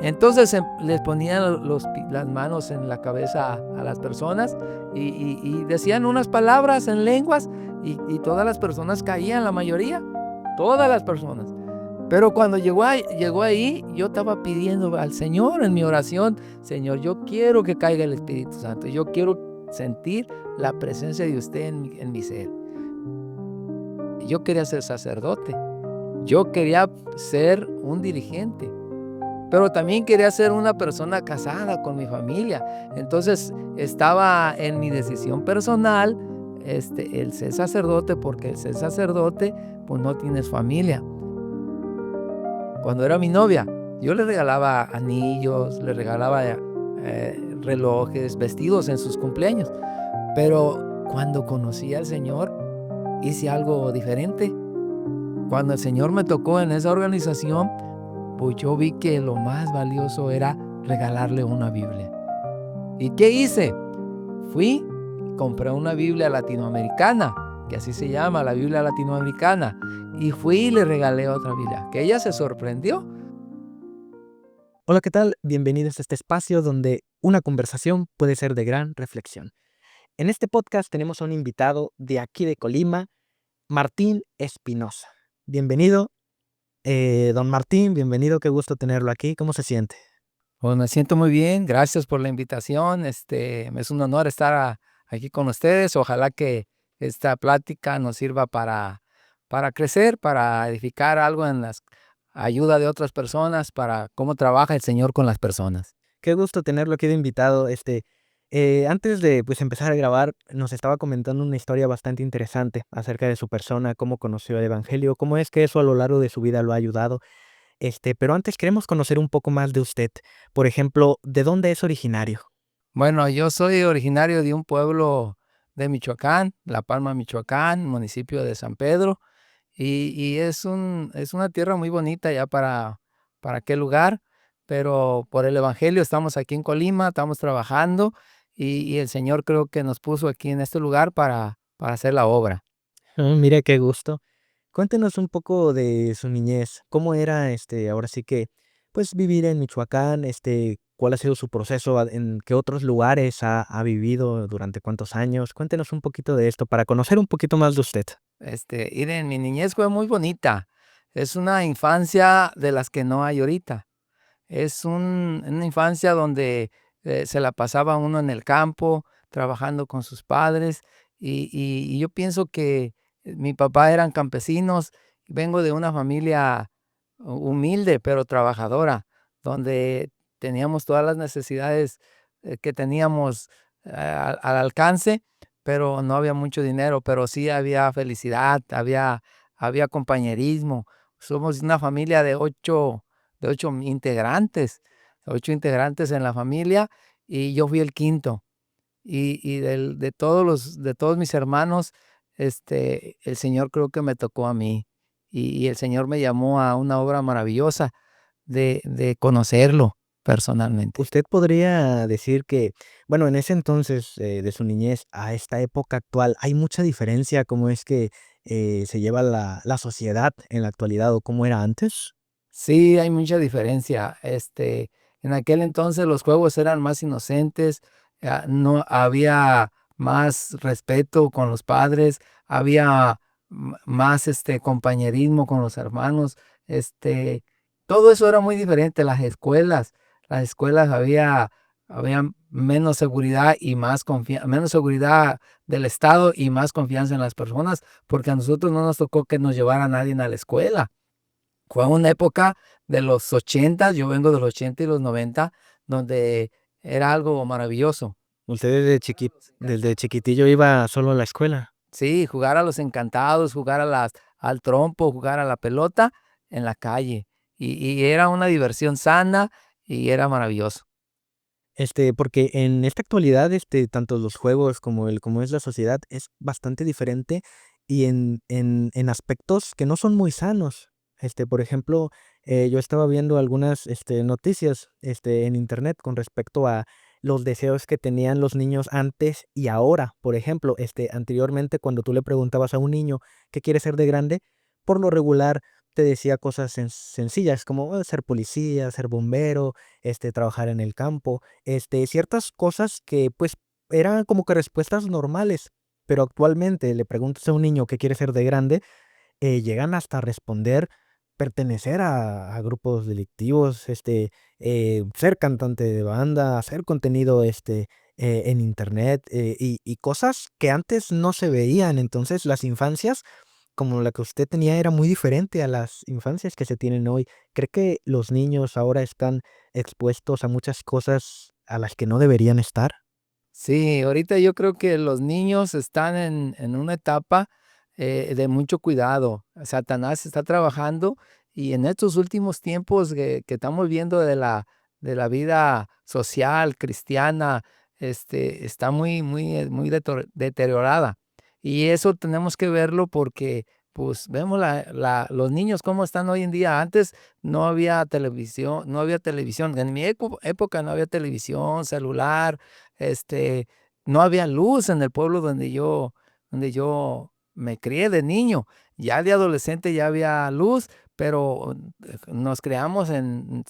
Entonces les ponían las manos en la cabeza a las personas y decían unas palabras en lenguas y todas las personas caían, la mayoría, todas las personas. Pero cuando llegó ahí, yo estaba pidiendo al Señor en mi oración: Señor, yo quiero que caiga el Espíritu Santo, yo quiero sentir la presencia de usted en mi ser. Yo quería ser sacerdote, yo quería ser un dirigente, pero también quería ser una persona casada con mi familia. Entonces estaba en mi decisión personal el ser sacerdote, porque el ser sacerdote, pues no tienes familia. Cuando era mi novia, yo le regalaba anillos, le regalaba relojes, vestidos en sus cumpleaños. Pero cuando conocí al Señor, hice algo diferente. Cuando el Señor me tocó en esa organización, pues yo vi que lo más valioso era regalarle una Biblia. ¿Y qué hice? Fui, compré una Biblia latinoamericana, que así se llama, la Biblia latinoamericana, y fui y le regalé otra Biblia, que ella se sorprendió. Hola, ¿qué tal? Bienvenidos a este espacio donde una conversación puede ser de gran reflexión. En este podcast tenemos a un invitado de aquí de Colima, Martín Espinosa. Bienvenido, don Martín, bienvenido, qué gusto tenerlo aquí. ¿Cómo se siente? Pues me siento muy bien, gracias por la invitación. Me es un honor estar aquí con ustedes. Ojalá que esta plática nos sirva para crecer, para edificar algo en la ayuda de otras personas, para cómo trabaja el Señor con las personas. Qué gusto tenerlo aquí de invitado. Antes de empezar a grabar, nos estaba comentando una historia bastante interesante acerca de su persona, cómo conoció el Evangelio, cómo es que eso a lo largo de su vida lo ha ayudado. Pero antes queremos conocer un poco más de usted. Por ejemplo, ¿de dónde es originario? Bueno, yo soy originario de un pueblo de Michoacán, La Palma, Michoacán, municipio de San Pedro, y es una tierra muy bonita ya para aquel lugar, pero por el Evangelio estamos aquí en Colima, estamos trabajando, y el Señor creo que nos puso aquí en este lugar para hacer la obra. Mire qué gusto. Cuéntenos un poco de su niñez. ¿Cómo era, ahora sí que, pues, vivir en Michoacán? ¿Cuál ha sido su proceso? ¿En qué otros lugares ha vivido? ¿Durante cuántos años? Cuéntenos un poquito de esto para conocer un poquito más de usted. Miren, mi niñez fue muy bonita. Es una infancia de las que no hay ahorita. Una infancia donde se la pasaba uno en el campo, trabajando con sus padres, y yo pienso que mi papá eran campesinos. Vengo de una familia humilde, pero trabajadora, donde teníamos todas las necesidades que teníamos al alcance, pero no había mucho dinero, pero sí había felicidad, había compañerismo. Somos una familia de 8 integrantes, 8 integrantes en la familia, y yo fui el quinto. Y de todos mis hermanos, el Señor creo que me tocó a mí. Y el Señor me llamó a una obra maravillosa de conocerlo personalmente. ¿Usted podría decir que, bueno, en ese entonces, de su niñez a esta época actual, hay mucha diferencia cómo es que se lleva la sociedad en la actualidad o cómo era antes? Sí, hay mucha diferencia. En aquel entonces los juegos eran más inocentes, no había más respeto con los padres, había más compañerismo con los hermanos. Este, Todo eso era muy diferente. Las escuelas había menos seguridad y más menos seguridad del Estado y más confianza en las personas, porque a nosotros no nos tocó que nos llevara nadie a la escuela. Fue una época de los 80, yo vengo de los 80 y los 90, donde era algo maravilloso. ¿Usted desde chiquitillo iba solo a la escuela? Sí, jugar a los encantados, jugar al trompo, jugar a la pelota en la calle. Y era una diversión sana y era maravilloso. Porque en esta actualidad, tanto los juegos como es la sociedad, es bastante diferente y en aspectos que no son muy sanos. Por ejemplo, yo estaba viendo algunas, noticias, en internet con respecto a los deseos que tenían los niños antes y ahora. Por ejemplo, anteriormente, cuando tú le preguntabas a un niño qué quiere ser de grande, por lo regular te decía cosas sencillas como ser policía, ser bombero, trabajar en el campo, ciertas cosas que pues eran como que respuestas normales, pero actualmente le preguntas a un niño qué quiere ser de grande, llegan hasta responder pertenecer a grupos delictivos, ser cantante de banda, hacer contenido, en Internet, y cosas que antes no se veían. Entonces, las infancias, como la que usted tenía, era muy diferente a las infancias que se tienen hoy. ¿Cree que los niños ahora están expuestos a muchas cosas a las que no deberían estar? Sí, ahorita yo creo que los niños están en una etapa de mucho cuidado. Satanás está trabajando y en estos últimos tiempos que estamos viendo de la vida social cristiana, está muy deteriorada. Y eso tenemos que verlo porque pues vemos los niños cómo están hoy en día. Antes no había televisión, no había televisión. En mi época no había televisión, celular, este, no había luz en el pueblo donde yo me crié de niño. Ya de adolescente ya había luz, pero nos creamos en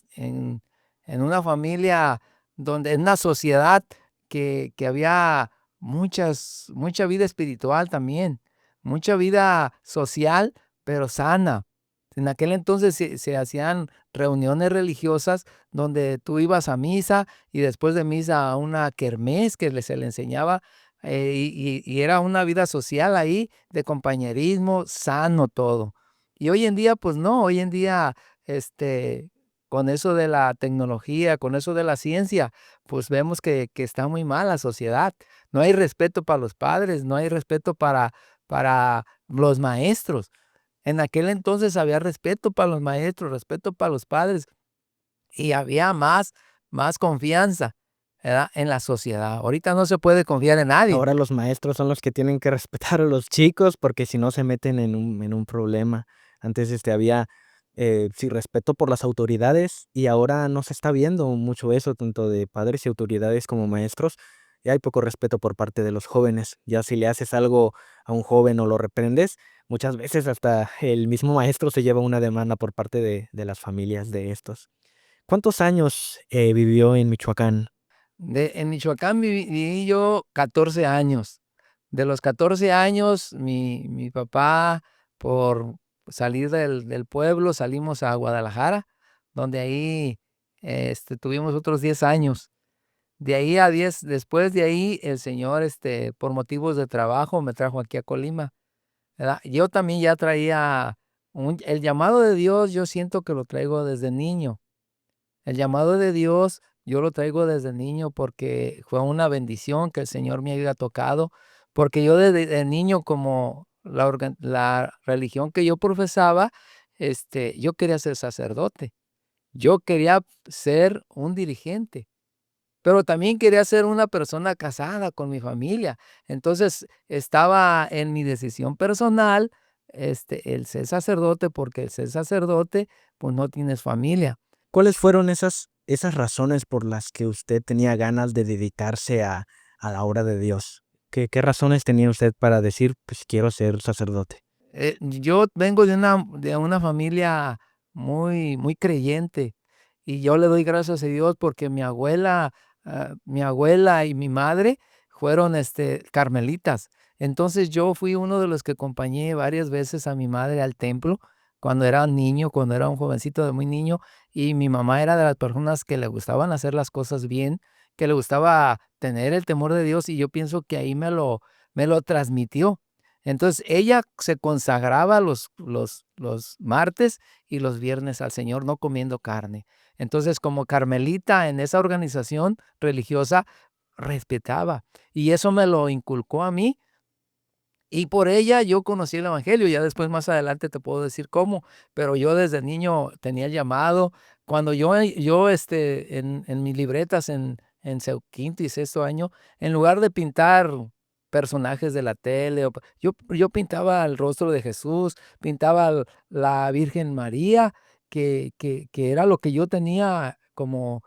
una familia donde en una sociedad que había mucha vida espiritual también, mucha vida social, pero sana. En aquel entonces se hacían reuniones religiosas donde tú ibas a misa y después de misa a una kermés que se le enseñaba, y era una vida social ahí, de compañerismo, sano todo. Y hoy en día, pues no, hoy en día, con eso de la tecnología, con eso de la ciencia, pues vemos que está muy mal la sociedad. No hay respeto para los padres, no hay respeto para los maestros. En aquel entonces había respeto para los maestros, respeto para los padres y había más confianza, ¿verdad? En la sociedad. Ahorita no se puede confiar en nadie. Ahora los maestros son los que tienen que respetar a los chicos, porque si no se meten en un problema. Antes, había, sí, respeto por las autoridades, y ahora no se está viendo mucho eso, tanto de padres y autoridades como maestros. Y hay poco respeto por parte de los jóvenes. Ya si le haces algo a un joven o lo reprendes, muchas veces hasta el mismo maestro se lleva una demanda por parte de las familias de estos. ¿Cuántos años, vivió en Michoacán? En Michoacán viví yo 14 años. De los 14 años, mi papá, por salir del pueblo, salimos a Guadalajara, donde ahí tuvimos otros 10 años. De ahí a 10, después de ahí, el Señor, por motivos de trabajo, me trajo aquí a Colima, ¿verdad? Yo también ya traía el llamado de Dios, yo siento que lo traigo desde niño. El llamado de Dios yo lo traigo desde niño porque fue una bendición que el Señor me haya tocado, porque yo desde de niño, como la religión que yo profesaba, yo quería ser sacerdote, yo quería ser un dirigente, pero también quería ser una persona casada con mi familia. Entonces, estaba en mi decisión personal, el ser sacerdote, porque el ser sacerdote, pues, no tienes familia. ¿Cuáles fueron esas razones por las que usted tenía ganas de dedicarse a la obra de Dios? ¿Qué razones tenía usted para decir, pues quiero ser sacerdote? Yo vengo de una familia muy creyente y yo le doy gracias a Dios porque mi abuela y mi madre fueron carmelitas. Entonces yo fui uno de los que acompañé varias veces a mi madre al templo cuando era niño, cuando era un jovencito de muy niño, y mi mamá era de las personas que le gustaban hacer las cosas bien, que le gustaba tener el temor de Dios, y yo pienso que ahí me lo transmitió. Entonces, ella se consagraba los martes y los viernes al Señor, no comiendo carne. Entonces, como carmelita en esa organización religiosa, respetaba. Y eso me lo inculcó a mí, y por ella yo conocí el evangelio. Ya después, más adelante, te puedo decir cómo, pero yo desde niño tenía el llamado. Cuando yo en mis libretas en quinto y sexto año, en lugar de pintar personajes de la tele, yo pintaba el rostro de Jesús, pintaba la Virgen María, que era lo que yo tenía como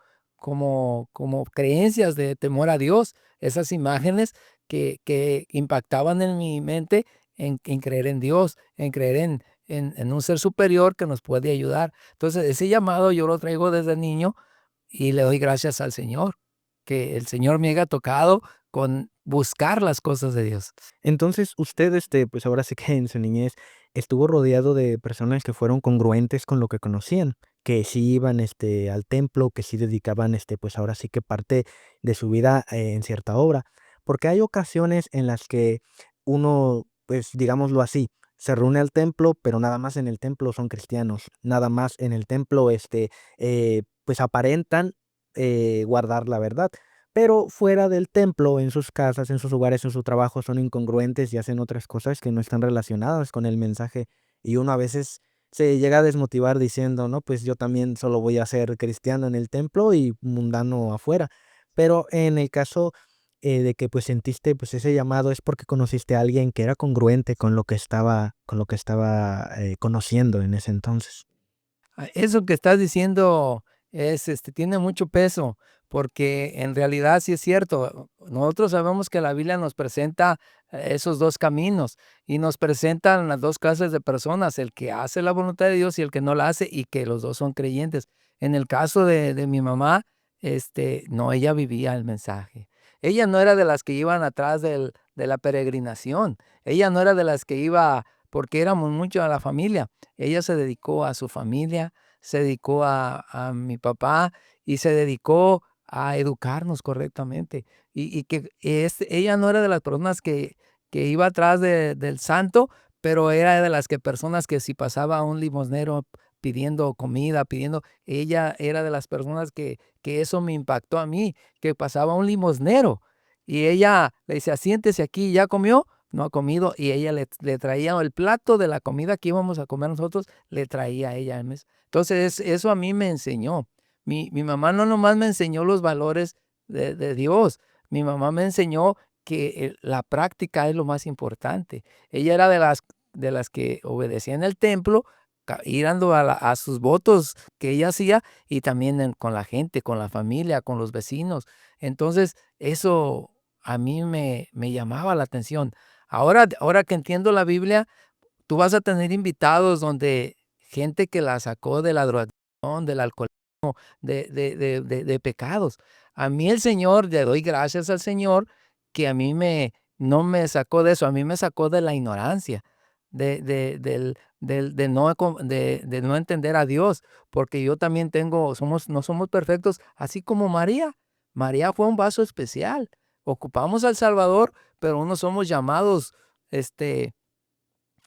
creencias de temor a Dios, esas imágenes que impactaban en mi mente en creer en Dios, en creer en un ser superior que nos puede ayudar. Entonces, ese llamado yo lo traigo desde niño y le doy gracias al Señor, que el Señor me haya tocado con buscar las cosas de Dios. Entonces, usted, pues ahora sí que en su niñez estuvo rodeado de personas que fueron congruentes con lo que conocían, que sí iban, al templo, que sí dedicaban, pues ahora sí que parte de su vida en cierta obra. Porque hay ocasiones en las que uno, pues digámoslo así, se reúne al templo, pero nada más en el templo son cristianos, nada más en el templo, pues aparentan guardar la verdad. Pero fuera del templo, en sus casas, en sus hogares, en su trabajo, son incongruentes y hacen otras cosas que no están relacionadas con el mensaje. Y uno a veces se llega a desmotivar diciendo, no, pues yo también solo voy a ser cristiano en el templo y mundano afuera. Pero en el caso de que pues sentiste pues ese llamado es porque conociste a alguien que era congruente con lo que estaba conociendo en ese entonces. Eso que estás diciendo tiene mucho peso, porque en realidad sí es cierto. Nosotros sabemos que la Biblia nos presenta esos dos caminos y nos presentan las dos clases de personas, el que hace la voluntad de Dios y el que no la hace, y que los dos son creyentes. En el caso de mi mamá, no, ella vivía el mensaje. Ella no era de las que iban atrás de la peregrinación. Ella no era de las que iba porque éramos mucho a la familia. Ella se dedicó a su familia, se dedicó a mi papá y se dedicó a educarnos correctamente. Y que ella no era de las personas que iba atrás del santo, pero era de las personas que si pasaba un limosnero pidiendo comida, ella era de las personas que eso me impactó a mí, que pasaba un limosnero y ella le decía, siéntese aquí, ¿ya comió? No ha comido, y ella le traía el plato de la comida que íbamos a comer nosotros, le traía a ella al mes. Entonces, eso a mí me enseñó. Mi mamá no nomás me enseñó los valores de Dios, mi mamá me enseñó que la práctica es lo más importante. Ella era de las que obedecía en el templo, ir dando a sus votos que ella hacía, y también con la gente, con la familia, con los vecinos. Entonces, eso a mí me llamaba la atención. Ahora que entiendo la Biblia, tú vas a tener invitados donde gente que la sacó de la drogadicción, del alcoholismo, de pecados. A mí el Señor, le doy gracias al Señor que a mí no me sacó de eso, a mí me sacó de la ignorancia, de no entender a Dios, porque yo también no somos perfectos, así como María. María fue un vaso especial. Ocupamos al Salvador, pero unos somos llamados, este,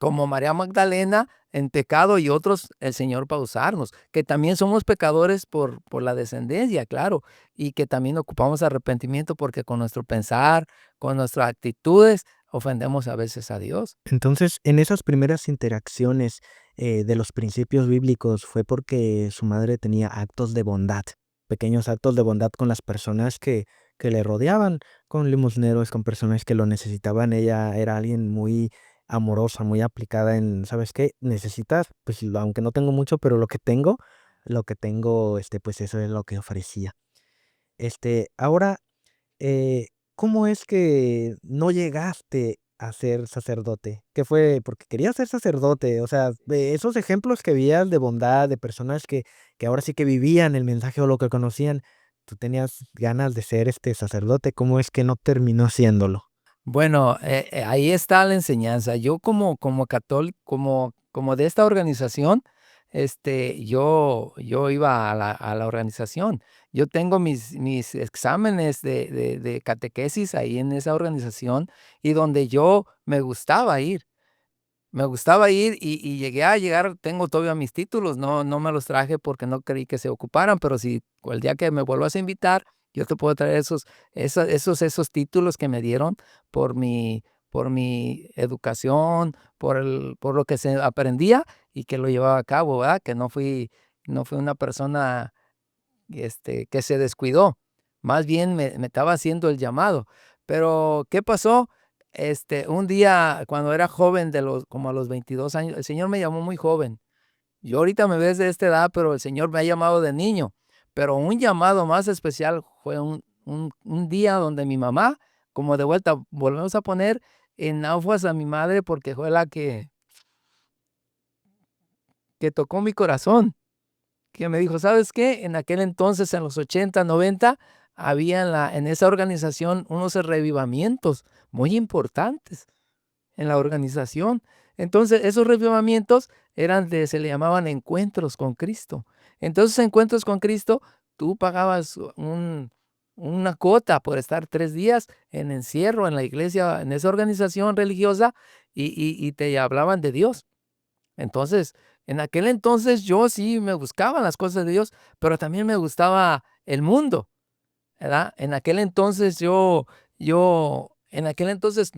como María Magdalena en pecado, y otros el Señor para usarnos, que también somos pecadores por la descendencia, claro, y que también ocupamos arrepentimiento porque con nuestro pensar, con nuestras actitudes, ofendemos a veces a Dios. Entonces, en esas primeras interacciones de los principios bíblicos fue porque su madre tenía actos de bondad, pequeños actos de bondad con las personas que le rodeaban, con limosneros, con personas que lo necesitaban. Ella era alguien muy amorosa, muy aplicada en, ¿sabes qué? Necesitas, pues aunque no tengo mucho, pero lo que tengo, pues eso es lo que ofrecía. Ahora ¿cómo es que no llegaste a ser sacerdote? ¿Qué fue? Porque querías ser sacerdote, o sea, de esos ejemplos que veías de bondad, de personas que ahora sí que vivían el mensaje o lo que conocían, tú tenías ganas de ser sacerdote, ¿cómo es que no terminó siéndolo? Bueno, ahí está la enseñanza. Yo como católico, como de esta organización, yo iba a la organización. Yo tengo mis exámenes de catequesis ahí en esa organización, y donde yo me gustaba ir. Me gustaba ir y llegué a llegar, tengo todavía mis títulos, no me los traje porque no creí que se ocuparan, pero si el día que me vuelvas a invitar, yo te puedo traer esos títulos que me dieron por mi educación, por lo que se aprendía y que lo llevaba a cabo, ¿verdad? Que no fui una persona que se descuidó, más bien me estaba haciendo el llamado. Pero, ¿qué pasó? Un día, cuando era joven, como a los 22 años, el Señor me llamó muy joven. Yo ahorita me ves de esta edad, pero el Señor me ha llamado de niño. Pero un llamado más especial fue un día donde mi mamá, como de vuelta, volvemos a poner en aguas a mi madre porque fue la que que tocó mi corazón, que me dijo, ¿sabes qué? En aquel entonces, en los 80, 90, había en esa organización unos revivamientos muy importantes en la organización. Entonces, esos revivamientos se le llamaban encuentros con Cristo. Entonces, encuentros con Cristo, tú pagabas una cuota por estar 3 días en encierro en la iglesia, en esa organización religiosa, y te hablaban de Dios. Entonces, en aquel entonces yo sí me buscaba las cosas de Dios, pero también me gustaba el mundo, ¿verdad? En aquel entonces no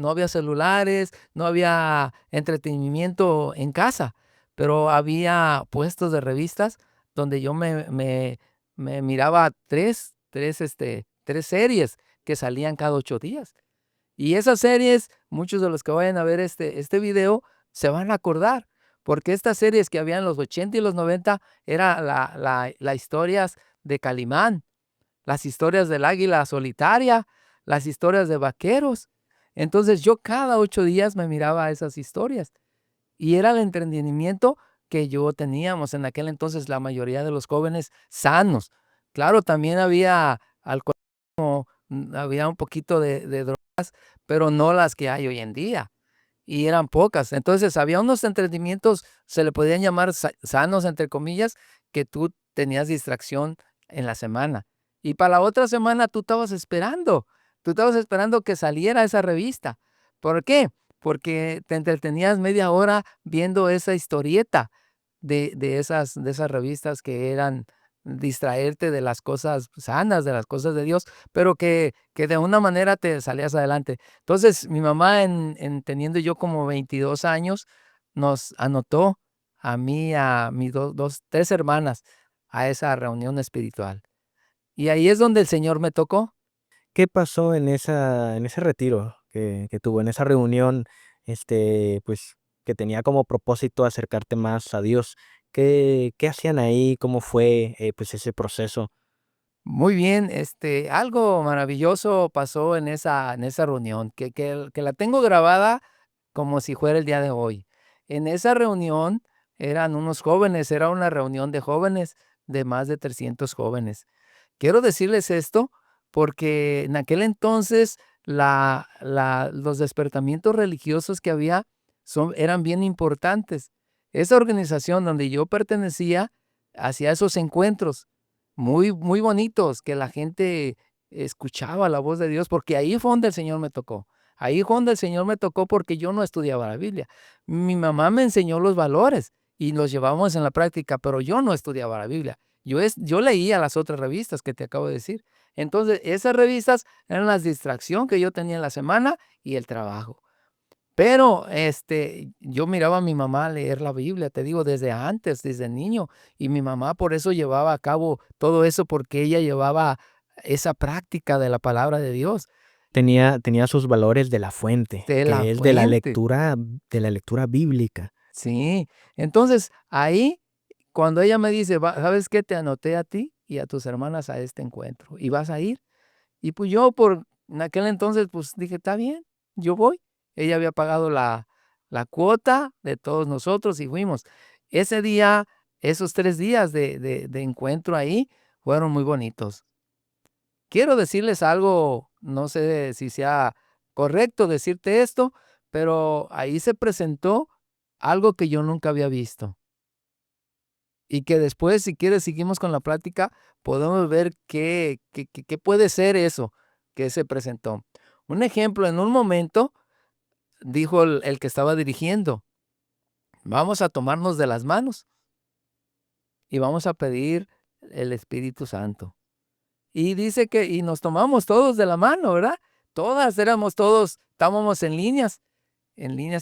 había celulares, no había entretenimiento en casa, pero había puestos de revistas donde yo me miraba tres series que salían cada 8 días. Y esas series, muchos de los que vayan a ver este video se van a acordar, porque estas series que había en los 80 y los 90 era las historias de Calimán, las historias del águila solitaria, las historias de vaqueros. Entonces yo cada 8 días me miraba esas historias y era el entretenimiento que yo teníamos en aquel entonces la mayoría de los jóvenes sanos. Claro, también había alcoholismo, había un poquito de drogas, pero no las que hay hoy en día. Y eran pocas. Entonces había unos entretenimientos, se le podían llamar sanos, entre comillas, que tú tenías distracción en la semana. Y para la otra semana tú estabas esperando que saliera esa revista. ¿Por qué? Porque te entretenías media hora viendo esa historieta de esas revistas que eran distraerte de las cosas sanas, de las cosas de Dios, pero que de una manera te salías adelante. Entonces, mi mamá, teniendo yo como 22 años, nos anotó a mí, a mis tres hermanas, a esa reunión espiritual. Y ahí es donde el Señor me tocó. ¿Qué pasó en ese retiro que tuvo, en esa reunión, pues, que tenía como propósito acercarte más a Dios? ¿Qué hacían ahí? ¿Cómo fue, pues, ese proceso? Muy bien, algo maravilloso pasó en esa reunión, que la tengo grabada como si fuera el día de hoy. En esa reunión eran unos jóvenes, era una reunión de jóvenes, de más de 300 jóvenes. Quiero decirles esto porque en aquel entonces los despertamientos religiosos que había eran bien importantes. Esa organización donde yo pertenecía hacía esos encuentros muy, muy bonitos, que la gente escuchaba la voz de Dios, porque ahí fue donde el Señor me tocó. Ahí fue donde el Señor me tocó porque yo no estudiaba la Biblia. Mi mamá me enseñó los valores y los llevamos en la práctica, pero yo no estudiaba la Biblia. Yo leía las otras revistas que te acabo de decir. Entonces, esas revistas eran la distracción que yo tenía en la semana y el trabajo. Pero, yo miraba a mi mamá leer la Biblia, te digo, desde antes, desde niño, y mi mamá por eso llevaba a cabo todo eso, porque ella llevaba esa práctica de la palabra de Dios, Tenía sus valores de la fuente, de la que es fuente. de la lectura bíblica. Sí. Entonces, ahí, cuando ella me dice: ¿Sabes qué? Te anoté a ti y a tus hermanas a este encuentro, y vas a ir. Y pues yo en aquel entonces, pues dije, está bien, yo voy. Ella había pagado la cuota de todos nosotros y fuimos. Ese día, esos 3 días de encuentro ahí fueron muy bonitos. Quiero decirles algo, no sé si sea correcto decirte esto, pero ahí se presentó algo que yo nunca había visto. Y que después, si quieres, seguimos con la plática, podemos ver qué puede ser eso que se presentó. Un ejemplo, en un momento dijo el que estaba dirigiendo: vamos a tomarnos de las manos y vamos a pedir el Espíritu Santo. Y dice y nos tomamos todos de la mano, ¿verdad? Estábamos en líneas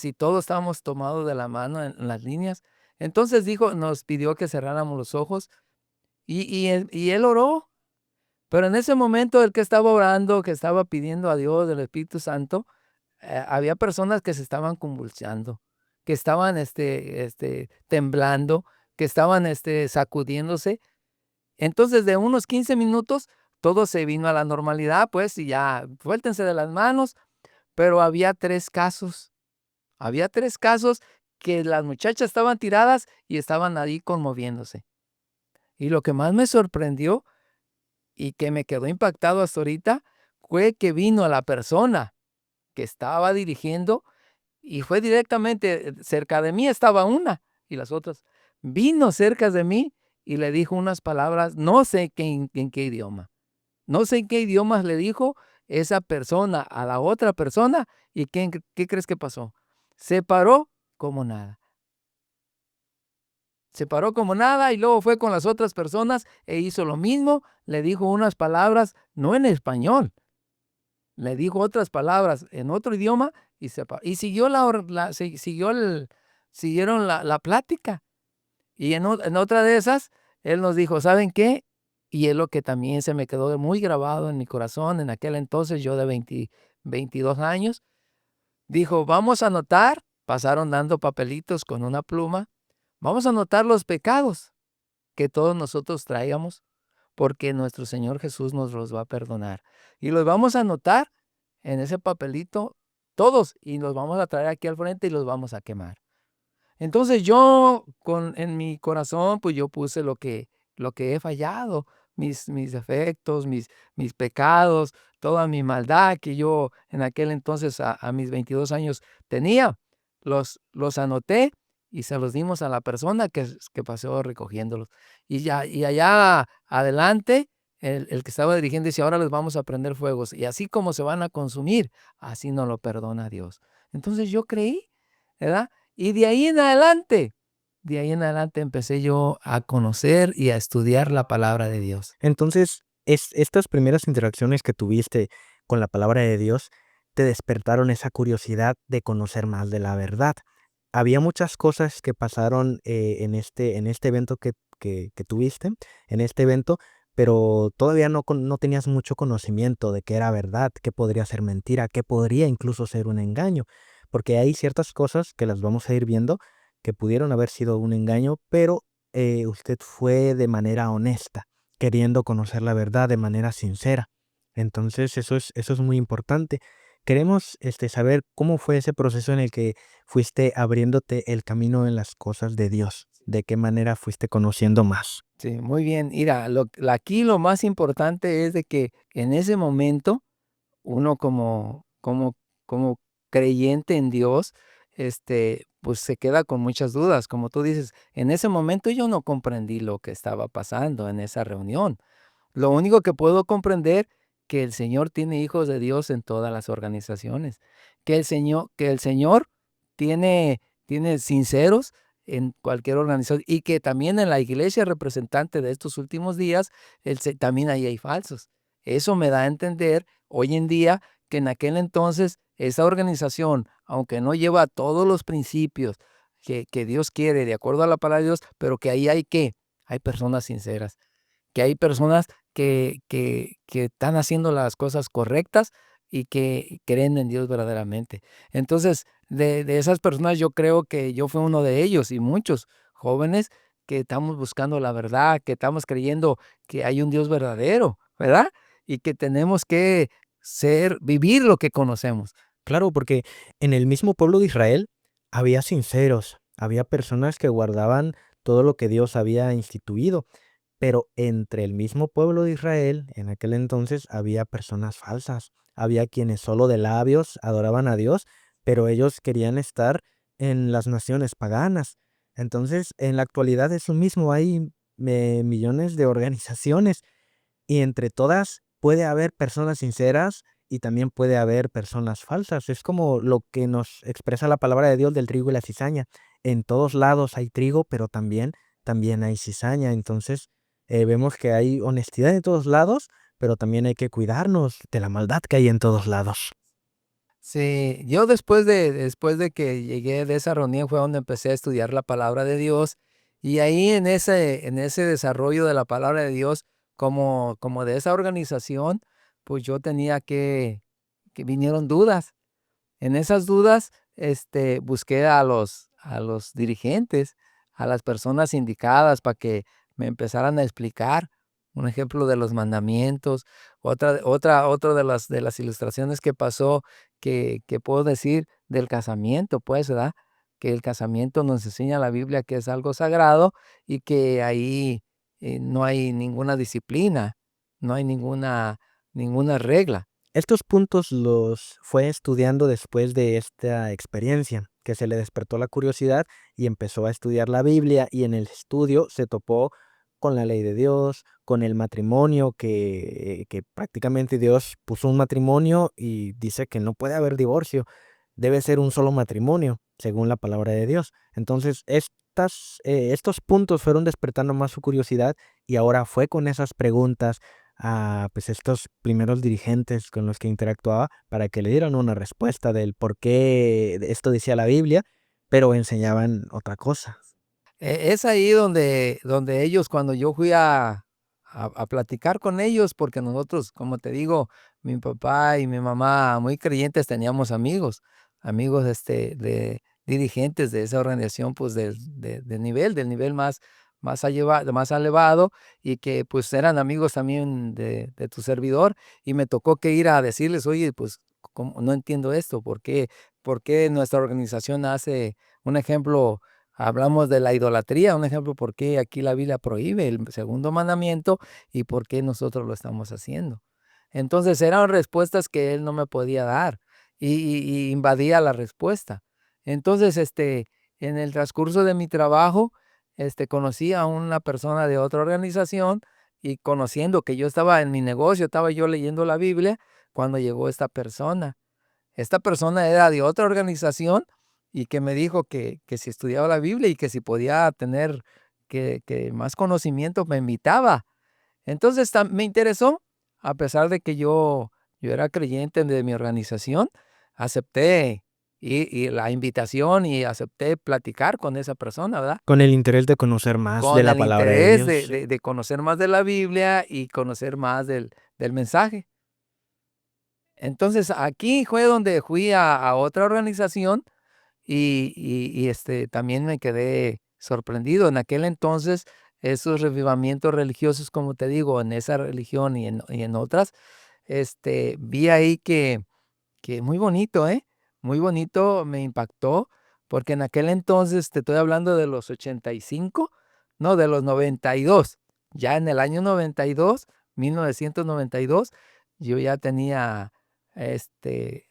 y todos estábamos tomados de la mano en las líneas. Entonces nos pidió que cerráramos los ojos y él oró. Pero en ese momento el que estaba orando, que estaba pidiendo a Dios del Espíritu Santo, había personas que se estaban convulsando, que estaban temblando, que estaban sacudiéndose. Entonces, de unos 15 minutos, todo se vino a la normalidad, pues, y ya, suéltense de las manos, pero había tres casos que las muchachas estaban tiradas y estaban ahí conmoviéndose. Y lo que más me sorprendió y que me quedó impactado hasta ahorita fue que vino a la persona que estaba dirigiendo y fue directamente cerca de mí estaba una y las otras. Vino cerca de mí y le dijo unas palabras, no sé en qué idioma. No sé en qué idiomas le dijo esa persona a la otra persona y ¿qué crees que pasó? Se paró como nada. Se paró como nada y luego fue con las otras personas e hizo lo mismo, le dijo unas palabras, no en español, le dijo otras palabras en otro idioma y siguió siguieron la plática. Y en otra de esas, él nos dijo, ¿saben qué? Y es lo que también se me quedó muy grabado en mi corazón en aquel entonces, yo de 22 años, dijo, vamos a anotar, pasaron dando papelitos con una pluma, vamos a anotar los pecados que todos nosotros traigamos, porque nuestro Señor Jesús nos los va a perdonar. Y los vamos a anotar en ese papelito todos y los vamos a traer aquí al frente y los vamos a quemar. Entonces yo en mi corazón, pues yo puse lo que he fallado, mis defectos, mis pecados, toda mi maldad que yo en aquel entonces a mis 22 años tenía. Los anoté y se los dimos a la persona que pasó recogiéndolos. Y allá adelante, el que estaba dirigiendo dice, ahora les vamos a prender fuegos. Y así como se van a consumir, así nos lo perdona Dios. Entonces yo creí, ¿verdad? Y de ahí en adelante empecé yo a conocer y a estudiar la palabra de Dios. Entonces, estas primeras interacciones que tuviste con la palabra de Dios te despertaron esa curiosidad de conocer más de la verdad. Había muchas cosas que pasaron en este evento que tuviste, en este evento, pero todavía no tenías mucho conocimiento de qué era verdad, qué podría ser mentira, qué podría incluso ser un engaño, porque hay ciertas cosas que las vamos a ir viendo que pudieron haber sido un engaño, pero usted fue de manera honesta queriendo conocer la verdad de manera sincera. Entonces, eso es muy importante. Queremos saber cómo fue ese proceso en el que fuiste abriéndote el camino en las cosas de Dios. ¿De qué manera fuiste conociendo más? Sí, muy bien. Mira, aquí lo más importante es de que en ese momento uno como creyente en Dios, pues se queda con muchas dudas. Como tú dices, en ese momento yo no comprendí lo que estaba pasando en esa reunión. Lo único que puedo comprender que el Señor tiene hijos de Dios en todas las organizaciones, que el Señor tiene sinceros en cualquier organización y que también en la iglesia representante de estos últimos días, también ahí hay falsos. Eso me da a entender hoy en día que en aquel entonces esa organización, aunque no lleva todos los principios que Dios quiere de acuerdo a la palabra de Dios, pero que ahí hay personas sinceras, que hay personas que están haciendo las cosas correctas y que creen en Dios verdaderamente. Entonces, de esas personas yo creo que yo fui uno de ellos y muchos jóvenes que estamos buscando la verdad, que estamos creyendo que hay un Dios verdadero, ¿verdad? Y que tenemos que vivir lo que conocemos. Claro, porque en el mismo pueblo de Israel había sinceros, había personas que guardaban todo lo que Dios había instituido. Pero entre el mismo pueblo de Israel, en aquel entonces, había personas falsas. Había quienes solo de labios adoraban a Dios, pero ellos querían estar en las naciones paganas. Entonces, en la actualidad eso mismo, hay millones de organizaciones y entre todas puede haber personas sinceras y también puede haber personas falsas. Es como lo que nos expresa la palabra de Dios del trigo y la cizaña. En todos lados hay trigo, pero también hay cizaña. Entonces, vemos que hay honestidad en todos lados, pero también hay que cuidarnos de la maldad que hay en todos lados. Sí, yo después de que llegué de esa reunión fue donde empecé a estudiar la palabra de Dios y ahí en ese desarrollo de la palabra de Dios como de esa organización, pues yo tenía que vinieron dudas. En esas dudas, busqué a los dirigentes, a las personas indicadas para que me empezaran a explicar un ejemplo de los mandamientos, otra de las ilustraciones que pasó, que puedo decir del casamiento, pues, ¿verdad? que el casamiento nos enseña la Biblia que es algo sagrado y que ahí no hay ninguna disciplina, no hay ninguna regla. Estos puntos los fue estudiando después de esta experiencia, que se le despertó la curiosidad y empezó a estudiar la Biblia, y en el estudio se topó con la ley de Dios, con el matrimonio, que prácticamente Dios puso un matrimonio y dice que no puede haber divorcio, debe ser un solo matrimonio, según la palabra de Dios. Entonces, estos puntos fueron despertando más su curiosidad, y ahora fue con esas preguntas a, pues, estos primeros dirigentes con los que interactuaba para que le dieran una respuesta del por qué esto decía la Biblia, pero enseñaban otra cosa. Es ahí donde ellos, cuando yo fui a platicar con ellos, porque nosotros, como te digo, mi papá y mi mamá, muy creyentes, teníamos amigos de dirigentes de esa organización, pues del nivel más elevado, y que pues eran amigos también de tu servidor, y me tocó que ir a decirles, oye, pues no entiendo esto, por qué nuestra organización hace un ejemplo? Hablamos de la idolatría, un ejemplo, por qué aquí la Biblia prohíbe el segundo mandamiento y por qué nosotros lo estamos haciendo. Entonces eran respuestas que él no me podía dar y invadía la respuesta. Entonces, en el transcurso de mi trabajo, conocí a una persona de otra organización, y conociendo que yo estaba en mi negocio, estaba yo leyendo la Biblia, cuando llegó esta persona. Esta persona era de otra organización y que me dijo que si estudiaba la Biblia y que si podía tener que más conocimiento, me invitaba. Entonces me interesó, a pesar de que yo era creyente de mi organización, acepté y la invitación y acepté platicar con esa persona, ¿verdad? Con el interés de conocer más de Con la el palabra de interés de, Dios. de de conocer más de la Biblia y conocer más del mensaje. Entonces, aquí fue donde fui a otra organización y también me quedé sorprendido. En aquel entonces, esos revivamientos religiosos, como te digo, en esa religión y en otras, vi ahí que muy bonito, ¿eh? Muy bonito, me impactó, porque en aquel entonces, te estoy hablando de los 85, no, de los 92. Ya en el año 92, 1992, yo ya tenía,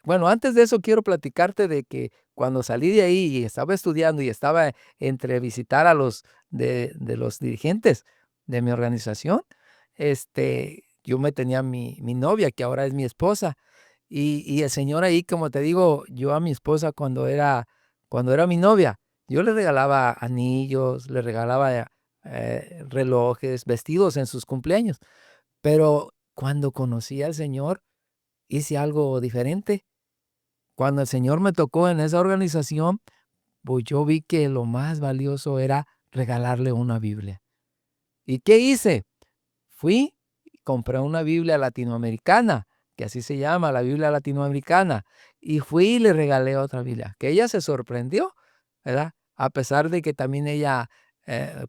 bueno, antes de eso quiero platicarte de que cuando salí de ahí y estaba estudiando y estaba entre visitar a los de los dirigentes de mi organización, yo me tenía mi novia, que ahora es mi esposa. Y el Señor ahí, como te digo, yo a mi esposa cuando era mi novia, yo le regalaba anillos, le regalaba, relojes, vestidos en sus cumpleaños. Pero cuando conocí al Señor, hice algo diferente. Cuando el Señor me tocó en esa organización, pues yo vi que lo más valioso era regalarle una Biblia. ¿Y qué hice? Fui y compré una Biblia latinoamericana, que así se llama, la Biblia latinoamericana, y fui y le regalé otra Biblia, que ella se sorprendió, ¿verdad? A pesar de que también ella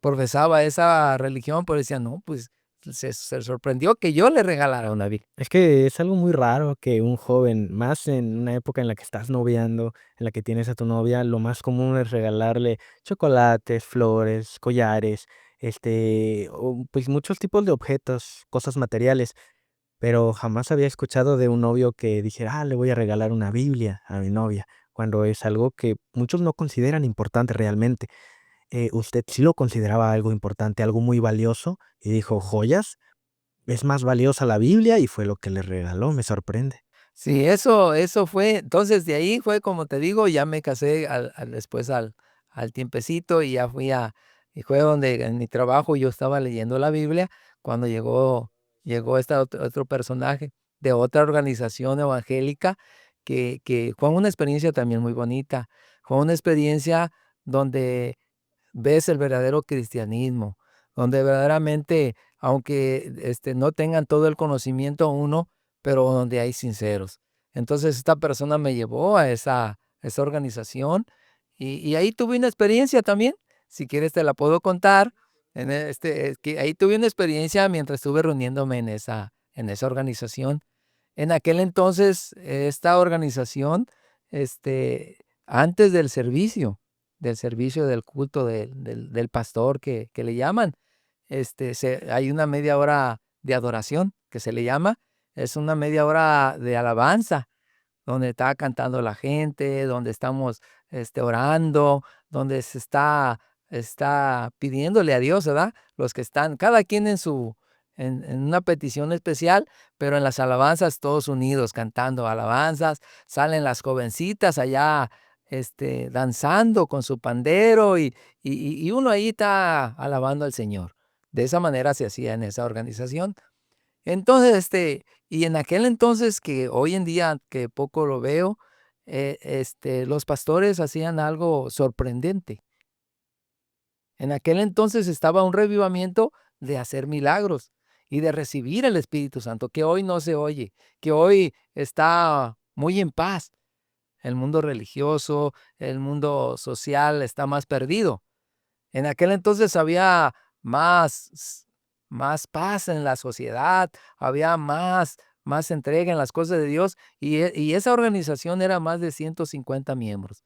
profesaba esa religión, pero decía, no, pues se sorprendió que yo le regalara una Biblia. Es que es algo muy raro que un joven, más en una época en la que estás noviando, en la que tienes a tu novia, lo más común es regalarle chocolates, flores, collares, o pues muchos tipos de objetos, cosas materiales, pero jamás había escuchado de un novio que dijera, le voy a regalar una Biblia a mi novia, cuando es algo que muchos no consideran importante realmente. Usted sí lo consideraba algo importante, algo muy valioso, y dijo, joyas, es más valiosa la Biblia, y fue lo que le regaló, me sorprende. Sí, eso fue, entonces de ahí fue como te digo, ya me casé después al tiempecito y ya y fue donde en mi trabajo yo estaba leyendo la Biblia cuando llegó este otro personaje de otra organización evangélica que fue una experiencia también muy bonita. Fue una experiencia donde ves el verdadero cristianismo, donde verdaderamente, aunque no tengan todo el conocimiento uno, pero donde hay sinceros. Entonces esta persona me llevó a esa organización y ahí tuve una experiencia también. Si quieres te la puedo contar. Es que ahí tuve una experiencia mientras estuve reuniéndome en esa organización. En aquel entonces, esta organización, antes del servicio, del servicio del culto del pastor que le llaman. Hay una media hora de adoración que se le llama. Es una media hora de alabanza donde está cantando la gente, donde estamos orando, donde está pidiéndole a Dios, ¿verdad? Los que están, cada quien en una petición especial, pero en las alabanzas todos unidos cantando alabanzas, salen las jovencitas allá danzando con su pandero y uno ahí está alabando al Señor. De esa manera se hacía en esa organización. Entonces, y en aquel entonces, que hoy en día que poco lo veo, los pastores hacían algo sorprendente. En aquel entonces estaba un revivamiento de hacer milagros y de recibir el Espíritu Santo, que hoy no se oye, que hoy está muy en paz. El mundo religioso, el mundo social está más perdido. En aquel entonces había más paz en la sociedad, había más entrega en las cosas de Dios y esa organización era más de 150 miembros.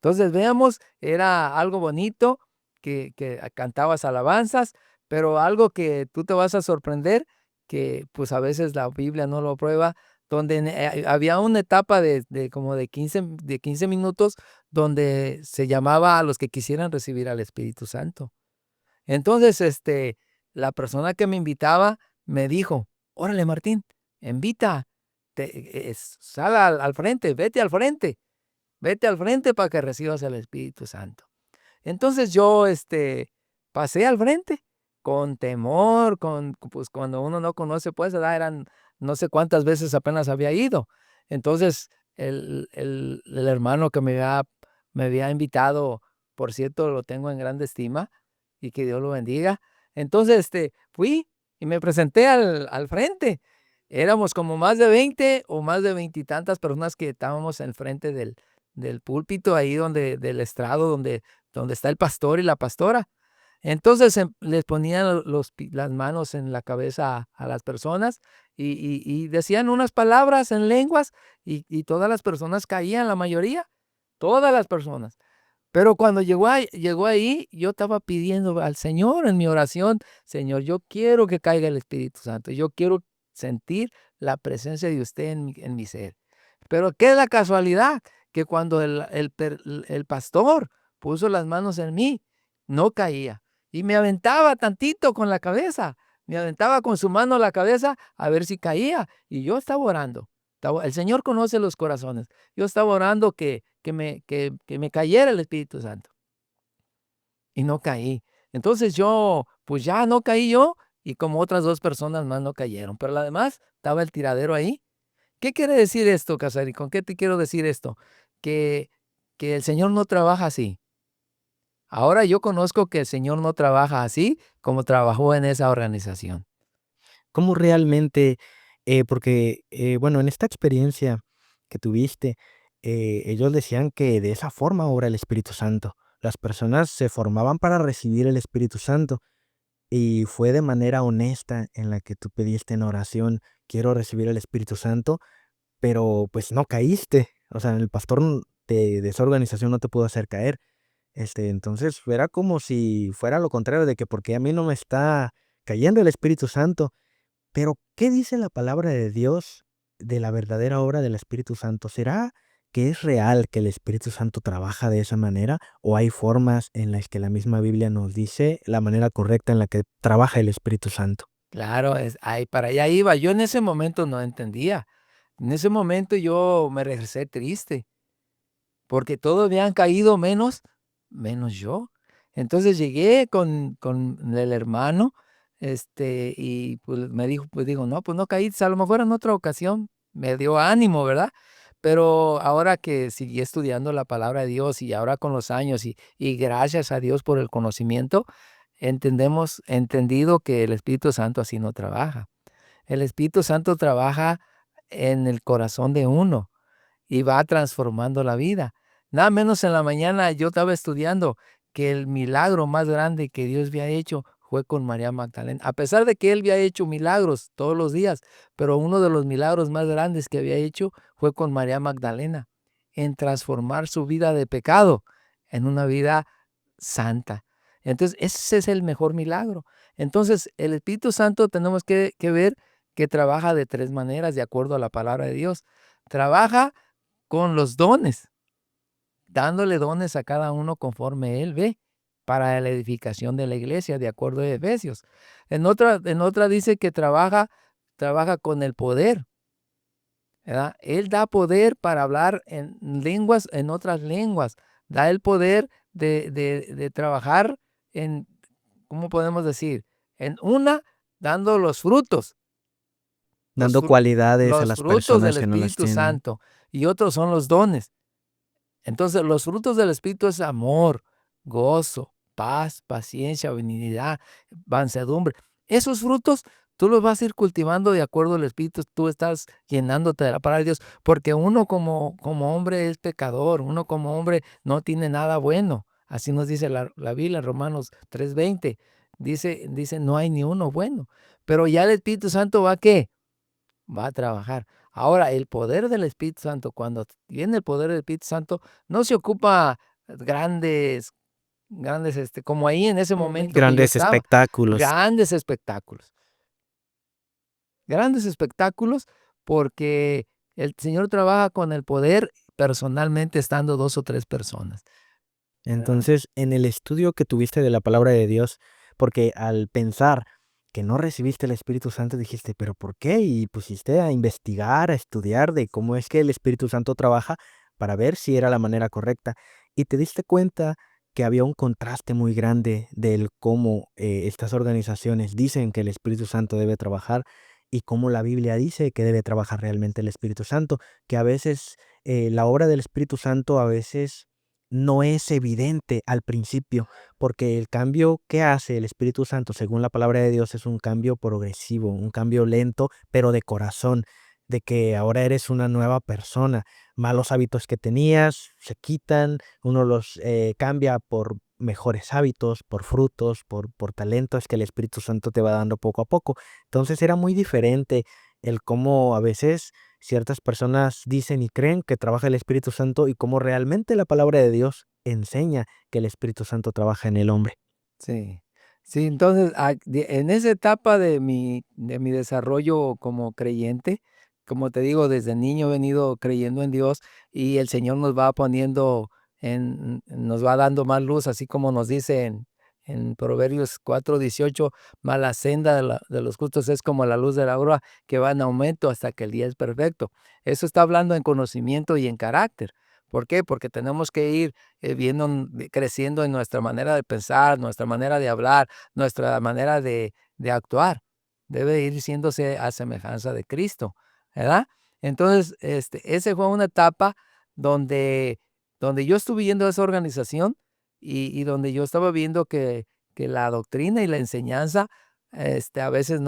Entonces, veamos, era algo bonito que cantabas alabanzas, pero algo que tú te vas a sorprender, que pues a veces la Biblia no lo prueba, donde había una etapa de como de 15 minutos donde se llamaba a los que quisieran recibir al Espíritu Santo. Entonces, la persona que me invitaba me dijo: "Órale, Martín, invita, sal al frente, vete al frente para que recibas el Espíritu Santo". Entonces yo, pasé al frente con temor, pues, cuando uno no conoce, pues, ¿verdad? Eran no sé cuántas veces apenas había ido. Entonces, el hermano que me había invitado, por cierto, lo tengo en grande estima, y que Dios lo bendiga. Entonces, fui y me presenté al frente. Éramos como más de 20 o más de veintitantas personas que estábamos en frente del púlpito, ahí del estrado donde está el pastor y la pastora. Entonces, les ponían las manos en la cabeza a las personas y decían unas palabras en lenguas y todas las personas caían, la mayoría, todas las personas. Pero cuando llegó ahí, yo estaba pidiendo al Señor en mi oración: "Señor, yo quiero que caiga el Espíritu Santo, yo quiero sentir la presencia de usted en mi ser". Pero qué es la casualidad que cuando el pastor puso las manos en mí, no caía. Y me aventaba tantito con la cabeza, me aventaba con su mano la cabeza a ver si caía. Y yo estaba orando. El Señor conoce los corazones. Yo estaba orando que me cayera el Espíritu Santo y no caí. Entonces yo, pues ya no caí yo y como otras 2 personas más no cayeron, pero además estaba el tiradero ahí. ¿Qué quiere decir esto, Casari? ¿Con qué te quiero decir esto? Que, que el Señor no trabaja así. Ahora yo conozco que el Señor no trabaja así como trabajó en esa organización. ¿Cómo realmente? Porque, bueno, en esta experiencia que tuviste, ellos decían que de esa forma obra el Espíritu Santo. Las personas se formaban para recibir el Espíritu Santo y fue de manera honesta en la que tú pediste en oración: "Quiero recibir el Espíritu Santo", pero pues no caíste. O sea, el pastor de esa organización no te pudo hacer caer. Entonces era como si fuera lo contrario de que porque a mí no me está cayendo el Espíritu Santo. Pero, ¿qué dice la palabra de Dios de la verdadera obra del Espíritu Santo? ¿Será que es real que el Espíritu Santo trabaja de esa manera? ¿O hay formas en las que la misma Biblia nos dice la manera correcta en la que trabaja el Espíritu Santo? Claro, para allá iba. Yo en ese momento no entendía. En ese momento yo me regresé triste, porque todos habían caído menos yo. Entonces llegué con el hermano, y pues me dijo, pues digo: "No, pues no caí, a lo mejor en otra ocasión". Me dio ánimo, ¿verdad? Pero ahora que seguí estudiando la palabra de Dios y ahora con los años y gracias a Dios por el conocimiento, entendido que el Espíritu Santo así no trabaja. El Espíritu Santo trabaja en el corazón de uno y va transformando la vida. Nada menos en la mañana yo estaba estudiando que el milagro más grande que Dios había hecho fue con María Magdalena. A pesar de que él había hecho milagros todos los días, pero uno de los milagros más grandes que había hecho fue con María Magdalena, en transformar su vida de pecado en una vida santa. Entonces, ese es el mejor milagro. Entonces, el Espíritu Santo tenemos que ver que trabaja de 3 maneras, de acuerdo a la palabra de Dios. Trabaja con los dones, dándole dones a cada uno conforme Él ve, para la edificación de la iglesia, de acuerdo a Efesios. En otra dice que trabaja con el poder, ¿verdad? Él da poder para hablar en lenguas, en otras lenguas. Da el poder de trabajar en, ¿cómo podemos decir? En una, dando los, Dando fru- cualidades a los las frutos del personas que no las Espíritu tienen. Santo, y otros son los dones. Entonces, los frutos del Espíritu es amor, gozo, paz, paciencia, benignidad, mansedumbre. Esos frutos tú los vas a ir cultivando de acuerdo al Espíritu. Tú estás llenándote de la palabra de Dios, porque uno como hombre es pecador, uno como hombre no tiene nada bueno. Así nos dice la Biblia, Romanos 3:20. Dice, no hay ni uno bueno. Pero ya el Espíritu Santo ¿va a qué? Va a trabajar. Ahora, el poder del Espíritu Santo, cuando viene el poder del Espíritu Santo, no se ocupa grandes, como ahí en ese momento que yo Grandes estaba, espectáculos. grandes espectáculos, grandes espectáculos, porque el Señor trabaja con el poder personalmente estando 2 o 3 personas. Entonces, en el estudio que tuviste de la palabra de Dios, porque al pensar que no recibiste el Espíritu Santo, dijiste, pero ¿por qué? Y pusiste a investigar, a estudiar de cómo es que el Espíritu Santo trabaja para ver si era la manera correcta. Y te diste cuenta que había un contraste muy grande del cómo estas organizaciones dicen que el Espíritu Santo debe trabajar y cómo la Biblia dice que debe trabajar realmente el Espíritu Santo, que a veces la obra del Espíritu Santo a veces no es evidente al principio, porque el cambio que hace el Espíritu Santo, según la palabra de Dios, es un cambio progresivo, un cambio lento, pero de corazón, de que ahora eres una nueva persona. Malos hábitos que tenías se quitan, uno los cambia por mejores hábitos, por frutos, por talentos que el Espíritu Santo te va dando poco a poco. Entonces era muy diferente el cómo a veces ciertas personas dicen y creen que trabaja el Espíritu Santo y cómo realmente la palabra de Dios enseña que el Espíritu Santo trabaja en el hombre. Sí, sí, entonces, en esa etapa de mi desarrollo como creyente, como te digo, desde niño he venido creyendo en Dios, y el Señor nos va poniendo nos va dando más luz, así como nos dice en Proverbios 4:18, más la senda de los justos es como la luz de la aurora, que va en aumento hasta que el día es perfecto. Eso está hablando en conocimiento y en carácter. ¿Por qué? Porque tenemos que ir creciendo en nuestra manera de pensar, nuestra manera de hablar, nuestra manera de actuar. Debe ir siéndose a semejanza de Cristo, ¿verdad? Entonces, esa fue una etapa donde, donde yo estuve yendo a esa organización, y donde yo estaba viendo que la doctrina y la enseñanza, a veces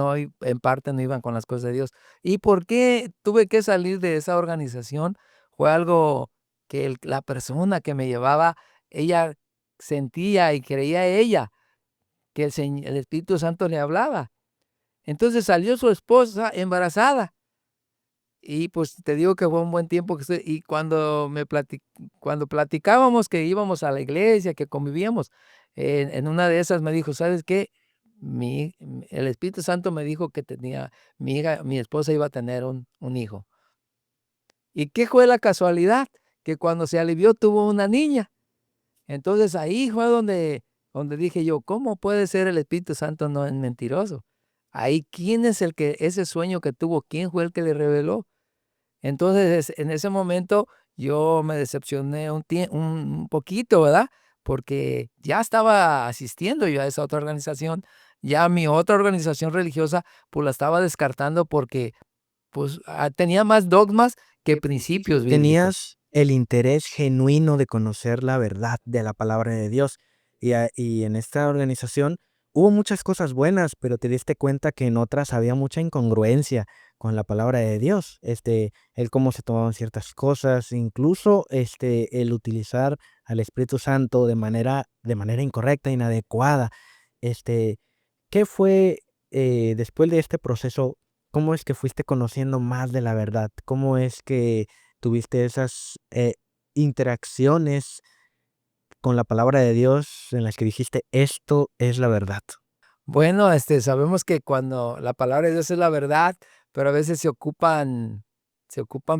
en parte no iban con las cosas de Dios. ¿Y por qué tuve que salir de esa organización? Fue algo que la persona que me llevaba, ella sentía y creía ella que el Espíritu Santo le hablaba. Entonces salió su esposa embarazada, y pues te digo que fue un buen tiempo y cuando platicábamos que íbamos a la iglesia, que convivíamos, en una de esas me dijo, ¿sabes qué? El Espíritu Santo me dijo que mi esposa iba a tener un hijo. ¿Y qué fue la casualidad? Que cuando se alivió tuvo una niña. Entonces ahí fue donde dije yo, ¿cómo puede ser el Espíritu Santo no es mentiroso? Ahí, ¿quién es ese sueño que tuvo? ¿Quién fue el que le reveló? Entonces, en ese momento yo me decepcioné un poquito, ¿verdad? Porque ya estaba asistiendo yo a esa otra organización, ya mi otra organización religiosa, pues la estaba descartando porque pues tenía más dogmas que principios bíblicos. Tenías el interés genuino de conocer la verdad de la palabra de Dios. Y en esta organización hubo muchas cosas buenas, pero te diste cuenta que en otras había mucha incongruencia con la palabra de Dios. El cómo se tomaban ciertas cosas, incluso el utilizar al Espíritu Santo de manera incorrecta, inadecuada. Este, ¿Qué fue después de este proceso? ¿Cómo es que fuiste conociendo más de la verdad? ¿Cómo es que tuviste esas interacciones con la palabra de Dios en las que dijiste, esto es la verdad? Bueno, sabemos que cuando la palabra de Dios es la verdad, pero a veces se ocupan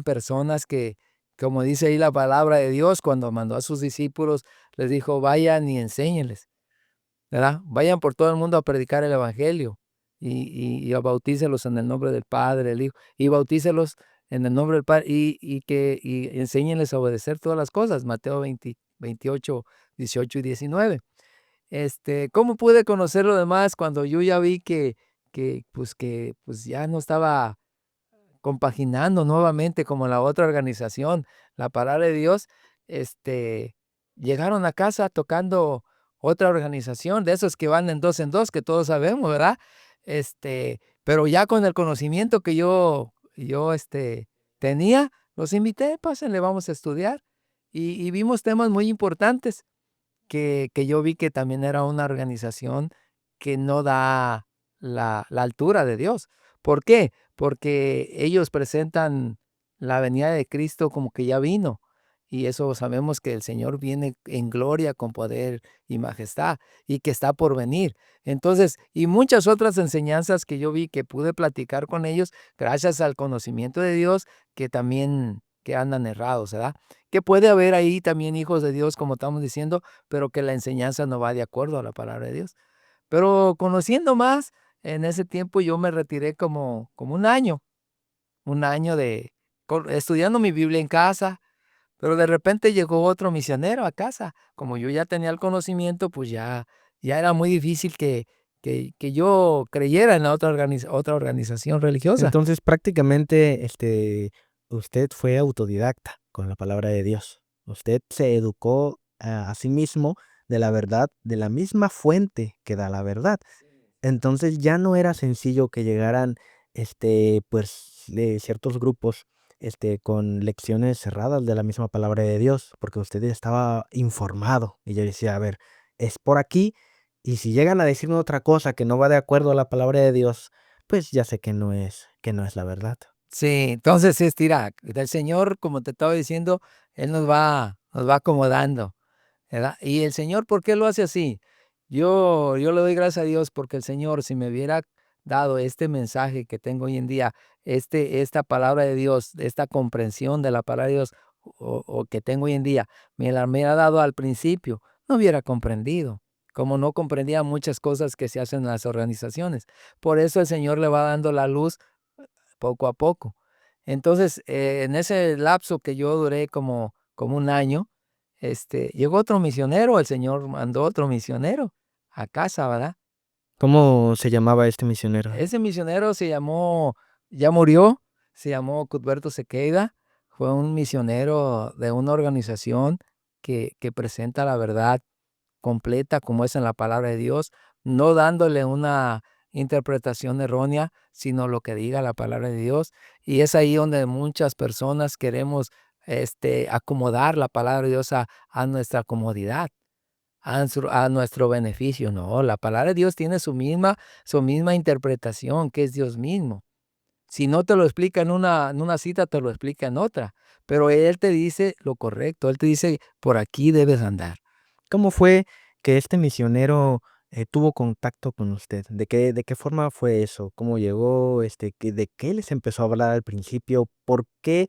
personas que, como dice ahí la palabra de Dios, cuando mandó a sus discípulos, les dijo, vayan y enséñenles, ¿verdad? Vayan por todo el mundo a predicar el evangelio y a bautícelos en el nombre del Padre, del Hijo, y bautícelos en el nombre del Padre y enséñenles a obedecer todas las cosas. Mateo 28, 18 y 19. ¿Cómo pude conocer lo demás cuando yo ya vi que ya no estaba compaginando nuevamente como la otra organización, la palabra de Dios? Llegaron a casa tocando otra organización, de esos que van en dos, que todos sabemos, ¿verdad? Pero ya con el conocimiento que yo tenía, los invité, pásenle, vamos a estudiar. Y vimos temas muy importantes que yo vi que también era una organización que no da la altura de Dios. ¿Por qué? Porque ellos presentan la venida de Cristo como que ya vino, y eso sabemos que el Señor viene en gloria con poder y majestad, y que está por venir. Entonces, y muchas otras enseñanzas que yo vi que pude platicar con ellos gracias al conocimiento de Dios, que también que andan errados, ¿verdad? Que puede haber ahí también hijos de Dios, como estamos diciendo, pero que la enseñanza no va de acuerdo a la palabra de Dios. Pero conociendo más, en ese tiempo yo me retiré como un año estudiando mi Biblia en casa, pero de repente llegó otro misionero a casa. Como yo ya tenía el conocimiento, pues ya era muy difícil que yo creyera en la otra organización religiosa. Entonces, prácticamente, usted fue autodidacta con la palabra de Dios. Usted se educó a sí mismo de la verdad, de la misma fuente que da la verdad. Entonces, ya no era sencillo que llegaran, pues, de ciertos grupos, con lecciones cerradas de la misma palabra de Dios, porque usted estaba informado. Y yo decía, a ver, es por aquí, y si llegan a decirme otra cosa que no va de acuerdo a la palabra de Dios, pues ya sé que no es la verdad. Sí, entonces, mira, el Señor, como te estaba diciendo, Él nos va acomodando, ¿verdad? Y el Señor, ¿por qué lo hace así? Yo le doy gracias a Dios porque el Señor, si me hubiera dado este mensaje que tengo hoy en día, esta palabra de Dios, esta comprensión de la palabra de Dios, o que tengo hoy en día, me la hubiera dado al principio, no hubiera comprendido, como no comprendía muchas cosas que se hacen en las organizaciones. Por eso el Señor le va dando la luz poco a poco. Entonces, en ese lapso que yo duré como un año, llegó otro misionero, el Señor mandó otro misionero a casa, ¿verdad? ¿Cómo se llamaba este misionero? Ese misionero ya murió, se llamó Cuthberto Sequeira, fue un misionero de una organización que presenta la verdad completa como es en la palabra de Dios, no dándole una interpretación errónea, sino lo que diga la palabra de Dios. Y es ahí donde muchas personas queremos acomodar la palabra de Dios a nuestra comodidad, a nuestro beneficio. No, la palabra de Dios tiene su misma interpretación, que es Dios mismo. Si no te lo explica en una cita, te lo explica en otra. Pero Él te dice lo correcto, Él te dice, por aquí debes andar. ¿Cómo fue que este misionero, tuvo contacto con usted? ¿De qué forma fue eso? ¿Cómo llegó? ¿De qué les empezó a hablar al principio? ¿Por qué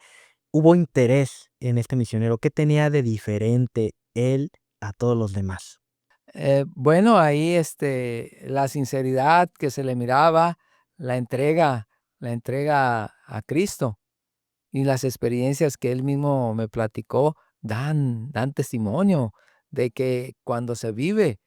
hubo interés en este misionero? ¿Qué tenía de diferente él a todos los demás? Bueno, ahí la sinceridad que se le miraba, la entrega, la entrega a Cristo y las experiencias que él mismo me platicó dan testimonio de que cuando se vive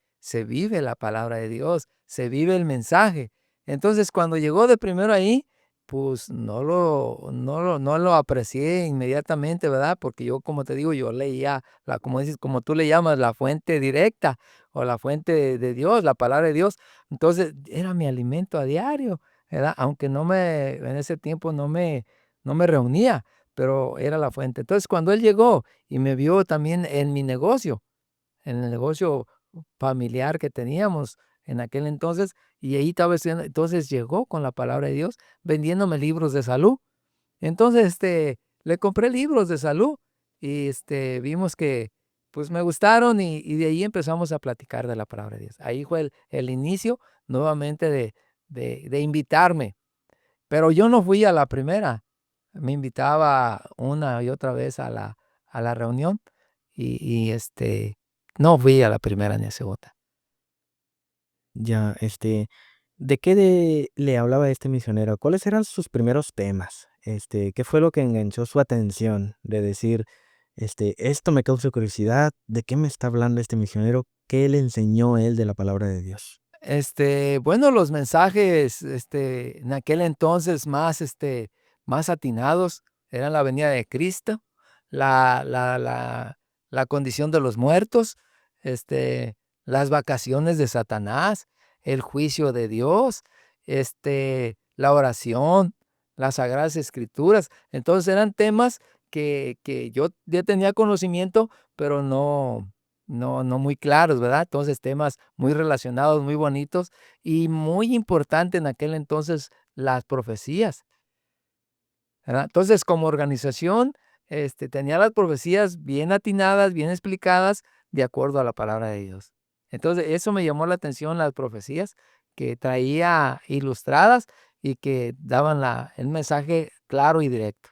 la palabra de Dios, se vive el mensaje. Entonces, cuando llegó de primero ahí, pues no lo aprecié inmediatamente, ¿verdad? Porque yo, como te digo, yo leía, como dices, como tú le llamas, la fuente directa o la fuente de Dios, la palabra de Dios. Entonces, era mi alimento a diario, ¿verdad? Aunque en ese tiempo no me reunía, pero era la fuente. Entonces, cuando él llegó y me vio también en mi negocio, en el negocio familiar que teníamos en aquel entonces, y ahí estaba estudiando, entonces llegó con la palabra de Dios vendiéndome libros de salud. Entonces, le compré libros de salud y vimos pues me gustaron y de ahí empezamos a platicar de la palabra de Dios. Ahí fue el inicio nuevamente de invitarme. Pero yo no fui a la primera. Me invitaba una y otra vez a la reunión y no fui a la primera ni a segunda. Ya, ¿de qué le hablaba este misionero? ¿Cuáles eran sus primeros temas? ¿Qué fue lo que enganchó su atención de decir, esto me causa curiosidad, ¿de qué me está hablando este misionero? ¿Qué le enseñó él de la palabra de Dios? Bueno, los mensajes, en aquel entonces más atinados eran la venida de Cristo, la, la, la, la condición de los muertos, las vacaciones de Satanás, el juicio de Dios, la oración, las Sagradas Escrituras. Entonces eran temas que yo ya tenía conocimiento, pero no muy claros, ¿verdad? Entonces, temas muy relacionados, muy bonitos y muy importante en aquel entonces, las profecías, ¿verdad? Entonces, como organización, tenía las profecías bien atinadas, bien explicadas, de acuerdo a la palabra de Dios. Entonces, eso me llamó la atención, las profecías que traía ilustradas y que daban el mensaje claro y directo.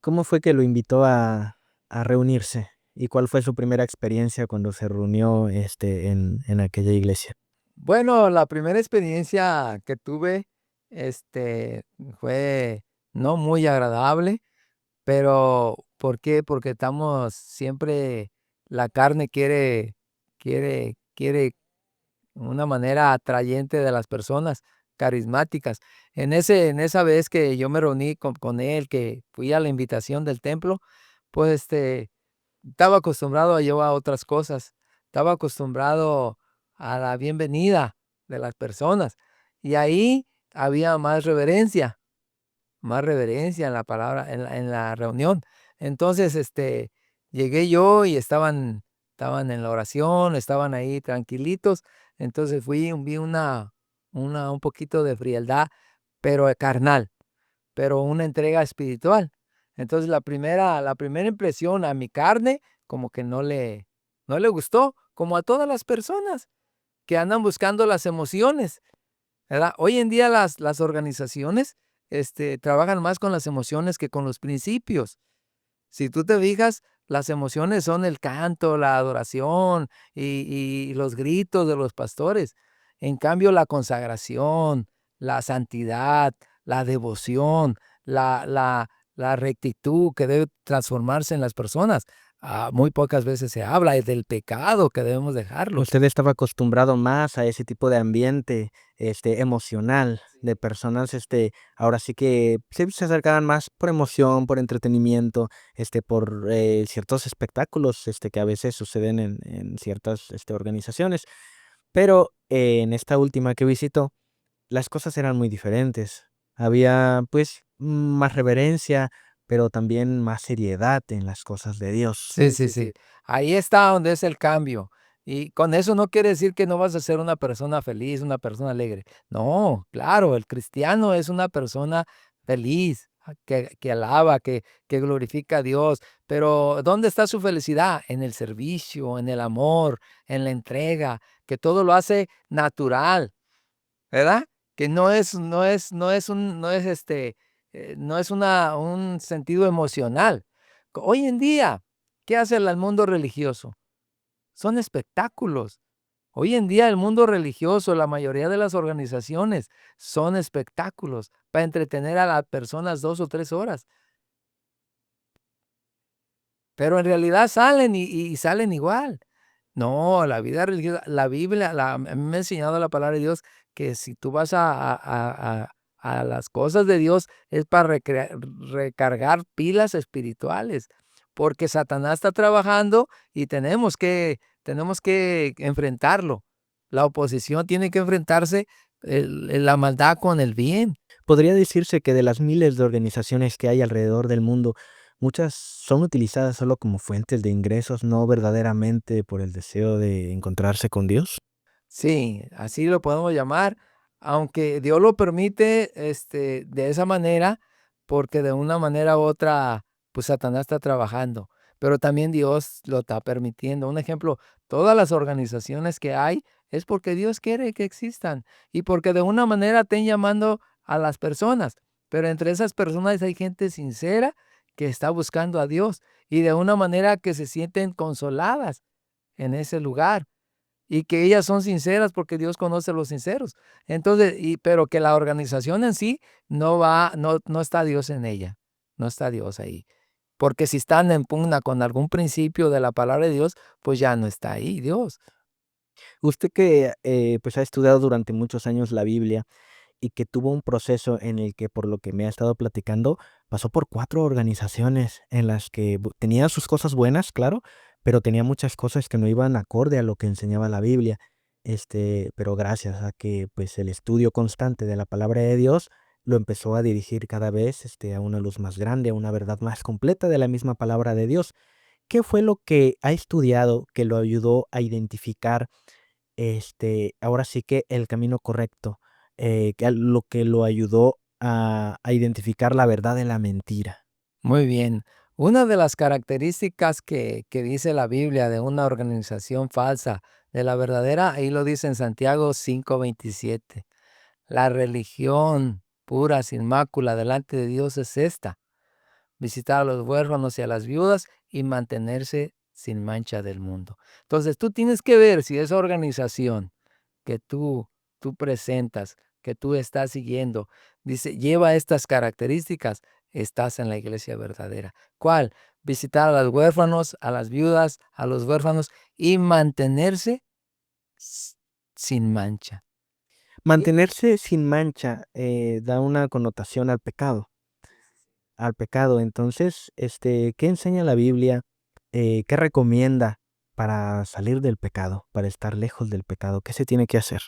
¿Cómo fue que lo invitó a reunirse? ¿Y cuál fue su primera experiencia cuando se reunió, en aquella iglesia? Bueno, la primera experiencia que tuve, fue no muy agradable, pero ¿por qué? Porque estamos siempre, la carne quiere una manera atrayente de las personas, carismáticas. En esa vez que yo me reuní con él, que fui a la invitación del templo, pues, estaba acostumbrado yo a otras cosas. Estaba acostumbrado a la bienvenida de las personas. Y ahí había más reverencia en la palabra, en la reunión. Entonces, llegué yo y estaban en la oración, estaban ahí tranquilitos. Entonces vi un poquito de frialdad, pero carnal, pero una entrega espiritual. Entonces, la primera impresión a mi carne, como que no le gustó, como a todas las personas que andan buscando las emociones, ¿verdad? Hoy en día las organizaciones, trabajan más con las emociones que con los principios. Si tú te fijas, las emociones son el canto, la adoración y los gritos de los pastores. En cambio, la consagración, la santidad, la devoción, la rectitud que debe transformarse en las personas, muy pocas veces se habla del pecado que debemos dejarlo. Usted estaba acostumbrado más a ese tipo de ambiente, emocional, de personas, ahora sí que se acercaban más por emoción, por entretenimiento, por, ciertos espectáculos, que a veces suceden en ciertas, organizaciones. Pero, en esta última que visitó, las cosas eran muy diferentes. Había, pues, más reverencia, pero también más seriedad en las cosas de Dios. Sí, sí, sí. Ahí está donde es el cambio. Y con eso no quiere decir que no vas a ser una persona feliz, una persona alegre. No, claro, el cristiano es una persona feliz, que alaba, que glorifica a Dios. Pero ¿dónde está su felicidad? En el servicio, en el amor, en la entrega, que todo lo hace natural, ¿verdad? Que no es un sentido emocional. Hoy en día, ¿qué hace el mundo religioso? Son espectáculos. Hoy en día el mundo religioso, la mayoría de las organizaciones son espectáculos para entretener a las personas 2 o 3 horas. Pero en realidad salen y salen igual. No, la vida religiosa, la Biblia, a mí me ha enseñado la palabra de Dios que si tú vas a las cosas de Dios es para recargar pilas espirituales, porque Satanás está trabajando y tenemos que enfrentarlo. La oposición tiene que enfrentarse la maldad con el bien. Podría decirse que de las miles de organizaciones que hay alrededor del mundo, muchas son utilizadas solo como fuentes de ingresos, no verdaderamente por el deseo de encontrarse con Dios. Sí, así lo podemos llamar, aunque Dios lo permite, de esa manera, porque de una manera u otra, pues Satanás está trabajando. pero también Dios lo está permitiendo. Un ejemplo, todas las organizaciones que hay es porque Dios quiere que existan y porque de una manera estén llamando a las personas, pero entre esas personas hay gente sincera que está buscando a Dios y de una manera que se sienten consoladas en ese lugar y que ellas son sinceras porque Dios conoce a los sinceros. Entonces, pero que la organización en sí no está Dios en ella, no está Dios ahí. Porque si están en pugna con algún principio de la palabra de Dios, pues ya no está ahí Dios. Usted que, pues, ha estudiado durante muchos años la Biblia y que tuvo un proceso en el que, por lo que me ha estado platicando, pasó por 4 organizaciones en las que tenía sus cosas buenas, claro, pero tenía muchas cosas que no iban acorde a lo que enseñaba la Biblia. Pero gracias a que, pues, el estudio constante de la palabra de Dios lo empezó a dirigir cada vez, a una luz más grande, a una verdad más completa de la misma palabra de Dios. ¿Qué fue lo que ha estudiado que lo ayudó a identificar, ahora sí que el camino correcto, lo que lo ayudó a identificar la verdad de la mentira? Muy bien. Una de las características que dice la Biblia de una organización falsa de la verdadera, ahí lo dice en Santiago 5:27. La religión pura, sin mácula, delante de Dios es esta: visitar a los huérfanos y a las viudas y mantenerse sin mancha del mundo. Entonces, tú tienes que ver si esa organización que tú presentas, que tú estás siguiendo, dice, lleva estas características, estás en la iglesia verdadera. ¿Cuál? Visitar a los huérfanos, a las viudas, a los huérfanos y mantenerse s- sin mancha. Y- Mantenerse sin mancha, da una connotación al pecado. Entonces, ¿qué enseña la Biblia? ¿Qué recomienda para salir del pecado, para estar lejos del pecado? ¿Qué se tiene que hacer?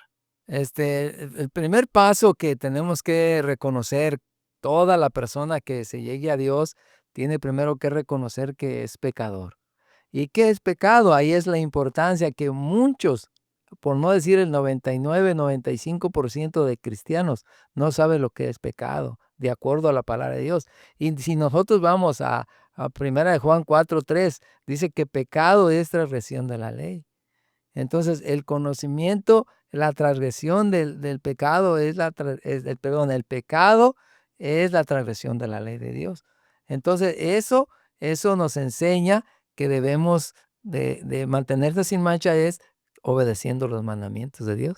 el primer paso que tenemos que reconocer, toda la persona que se llegue a Dios tiene primero que reconocer que es pecador. ¿Y qué es pecado? Ahí es la importancia que muchos, por no decir el 99, 95% de cristianos, no sabe lo que es pecado, de acuerdo a la palabra de Dios. Y si nosotros vamos a Primera de Juan 4:3, dice que pecado es transgresión de la ley. Entonces, el conocimiento, la transgresión del pecado el pecado es la transgresión de la ley de Dios. Entonces, eso nos enseña que debemos de mantenerse sin mancha es obedeciendo los mandamientos de Dios.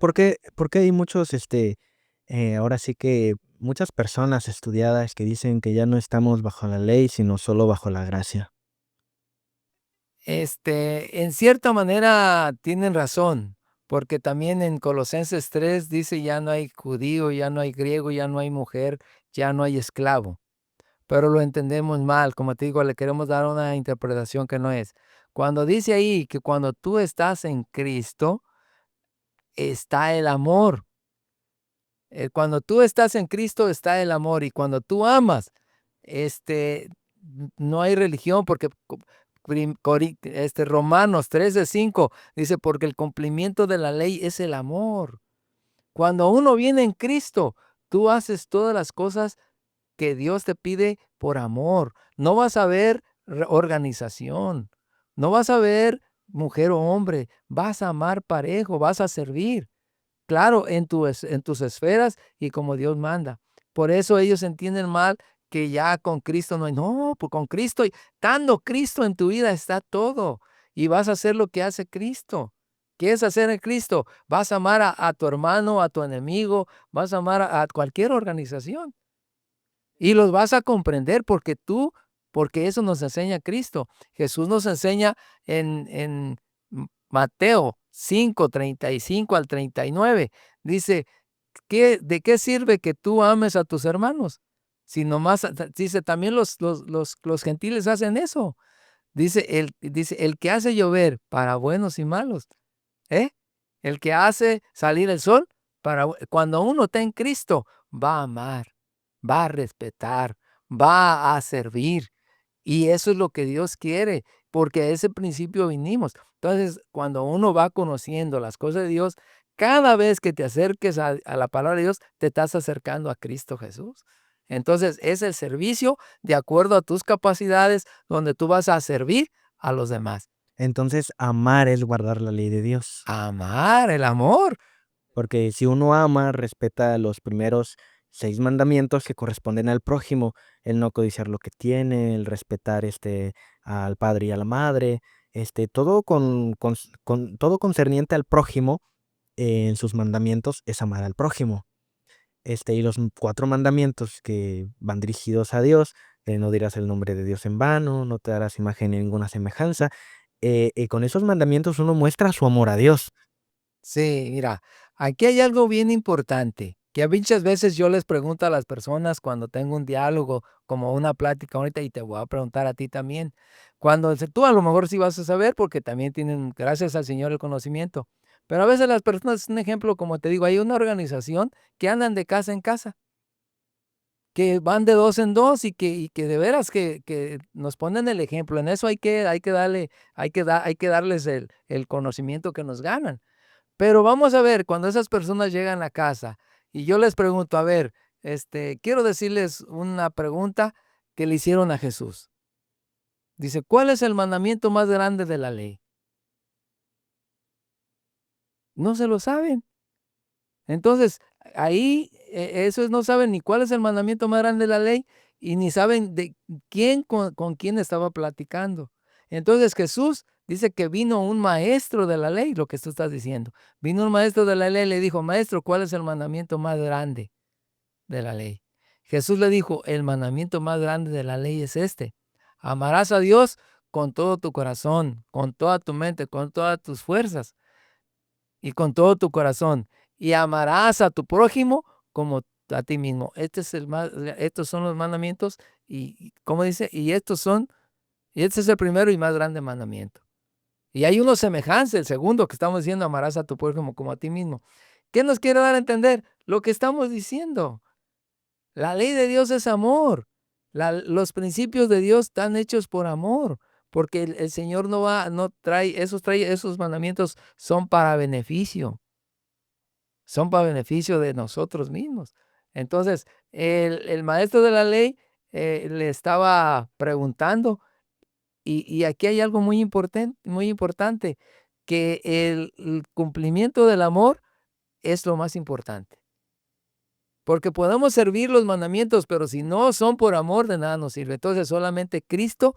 ¿Por qué hay muchos, ahora sí que muchas personas estudiadas que dicen que ya no estamos bajo la ley, sino solo bajo la gracia? En cierta manera tienen razón, porque también en Colosenses 3 dice, ya no hay judío, ya no hay griego, ya no hay mujer, ya no hay esclavo. Pero lo entendemos mal, como te digo, le queremos dar una interpretación que no es. Cuando dice ahí que cuando tú estás en Cristo, está el amor. Cuando tú estás en Cristo, está el amor. Y cuando tú amas, no hay religión, porque Romanos 13:5 dice, porque el cumplimiento de la ley es el amor. Cuando uno viene en Cristo, tú haces todas las cosas que Dios te pide por amor. No vas a ver organización, no vas a ver mujer o hombre, vas a amar parejo, vas a servir. Claro, en tus esferas y como Dios manda. Por eso ellos entienden mal que ya con Cristo no hay. No, pues con Cristo, estando Cristo en tu vida está todo. Y vas a hacer lo que hace Cristo. ¿Qué es hacer en Cristo? Vas a amar a tu hermano, a tu enemigo, vas a amar a cualquier organización. Y los vas a comprender porque eso nos enseña Cristo. Jesús nos enseña en Mateo 5:35 al 39. Dice, ¿de qué sirve que tú ames a tus hermanos? Si nomás, dice, también los gentiles hacen eso. Dice, el que hace llover para buenos y malos, ¿eh? El que hace salir el sol, cuando uno está en Cristo, va a amar, va a respetar, va a servir. Y eso es lo que Dios quiere, porque a ese principio vinimos. Entonces, cuando uno va conociendo las cosas de Dios, cada vez que te acerques a la palabra de Dios, te estás acercando a Cristo Jesús. Entonces, es el servicio de acuerdo a tus capacidades, donde tú vas a servir a los demás. Entonces, amar es guardar la ley de Dios. Amar, el amor. Porque si uno ama, respeta los primeros 6 mandamientos que corresponden al prójimo, el no codiciar lo que tiene, el respetar, al padre y a la madre, todo todo concerniente al prójimo, en sus mandamientos es amar al prójimo. Y los 4 mandamientos que van dirigidos a Dios, no dirás el nombre de Dios en vano, no te darás imagen ni ninguna semejanza. Con esos mandamientos uno muestra su amor a Dios. Sí, mira, aquí hay algo bien importante, que muchas veces yo les pregunto a las personas cuando tengo un diálogo, como una plática ahorita, y te voy a preguntar a ti también. Tú a lo mejor sí vas a saber porque también tienen, gracias al Señor, el conocimiento. Pero a veces las personas, un ejemplo, como te digo, hay una organización que andan de casa en casa, que van de dos en dos y que de veras que nos ponen el ejemplo. En eso hay que darles el conocimiento que nos ganan. Pero vamos a ver, cuando esas personas llegan a casa y yo les pregunto, a ver, quiero decirles una pregunta que le hicieron a Jesús. Dice, ¿cuál es el mandamiento más grande de la ley? No se lo saben. Entonces, ahí, esos no saben ni cuál es el mandamiento más grande de la ley y ni saben de quién con quién estaba platicando. Entonces Jesús dice que vino un maestro de la ley, lo que tú estás diciendo. Vino un maestro de la ley y le dijo, maestro, ¿cuál es el mandamiento más grande de la ley? Jesús le dijo, el mandamiento más grande de la ley es este: amarás a Dios con todo tu corazón, con toda tu mente, con todas tus fuerzas y con todo tu corazón, y amarás a tu prójimo como a ti mismo. Estos son los mandamientos, y como dice, y este es el primero y más grande mandamiento. Y hay uno semejante, el segundo que estamos diciendo, amarás a tu prójimo como a ti mismo. ¿Qué nos quiere dar a entender? Lo que estamos diciendo. La ley de Dios es amor. Los principios de Dios están hechos por amor, porque el Señor no trae esos mandamientos, son para beneficio de nosotros mismos. Entonces, el maestro de la ley le estaba preguntando, y aquí hay algo muy importante, que el cumplimiento del amor es lo más importante. Porque podemos servir los mandamientos, pero si no son por amor, de nada nos sirve. Entonces, solamente Cristo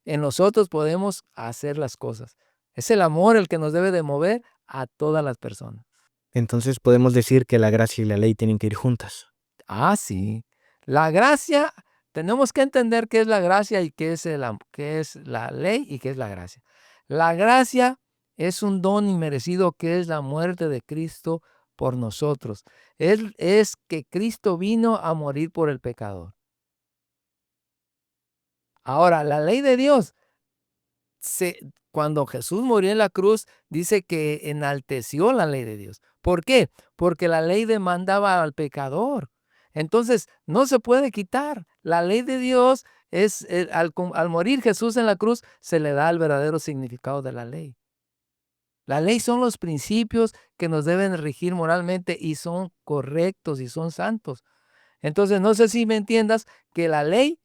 en nosotros podemos hacer las cosas. Es el amor el que nos debe de mover a todas las personas. Entonces podemos decir que la gracia y la ley tienen que ir juntas. Ah, sí. La gracia, tenemos que entender qué es la gracia y qué es la ley y qué es la gracia. La gracia es un don inmerecido que es la muerte de Cristo por nosotros. Es que Cristo vino a morir por el pecador. Ahora, la ley de Dios, cuando Jesús murió en la cruz, dice que enalteció la ley de Dios. ¿Por qué? Porque la ley demandaba al pecador. Entonces, no se puede quitar. La ley de Dios al morir Jesús en la cruz, se le da el verdadero significado de la ley. La ley son los principios que nos deben regir moralmente y son correctos y son santos. Entonces, no sé si me entiendas que la ley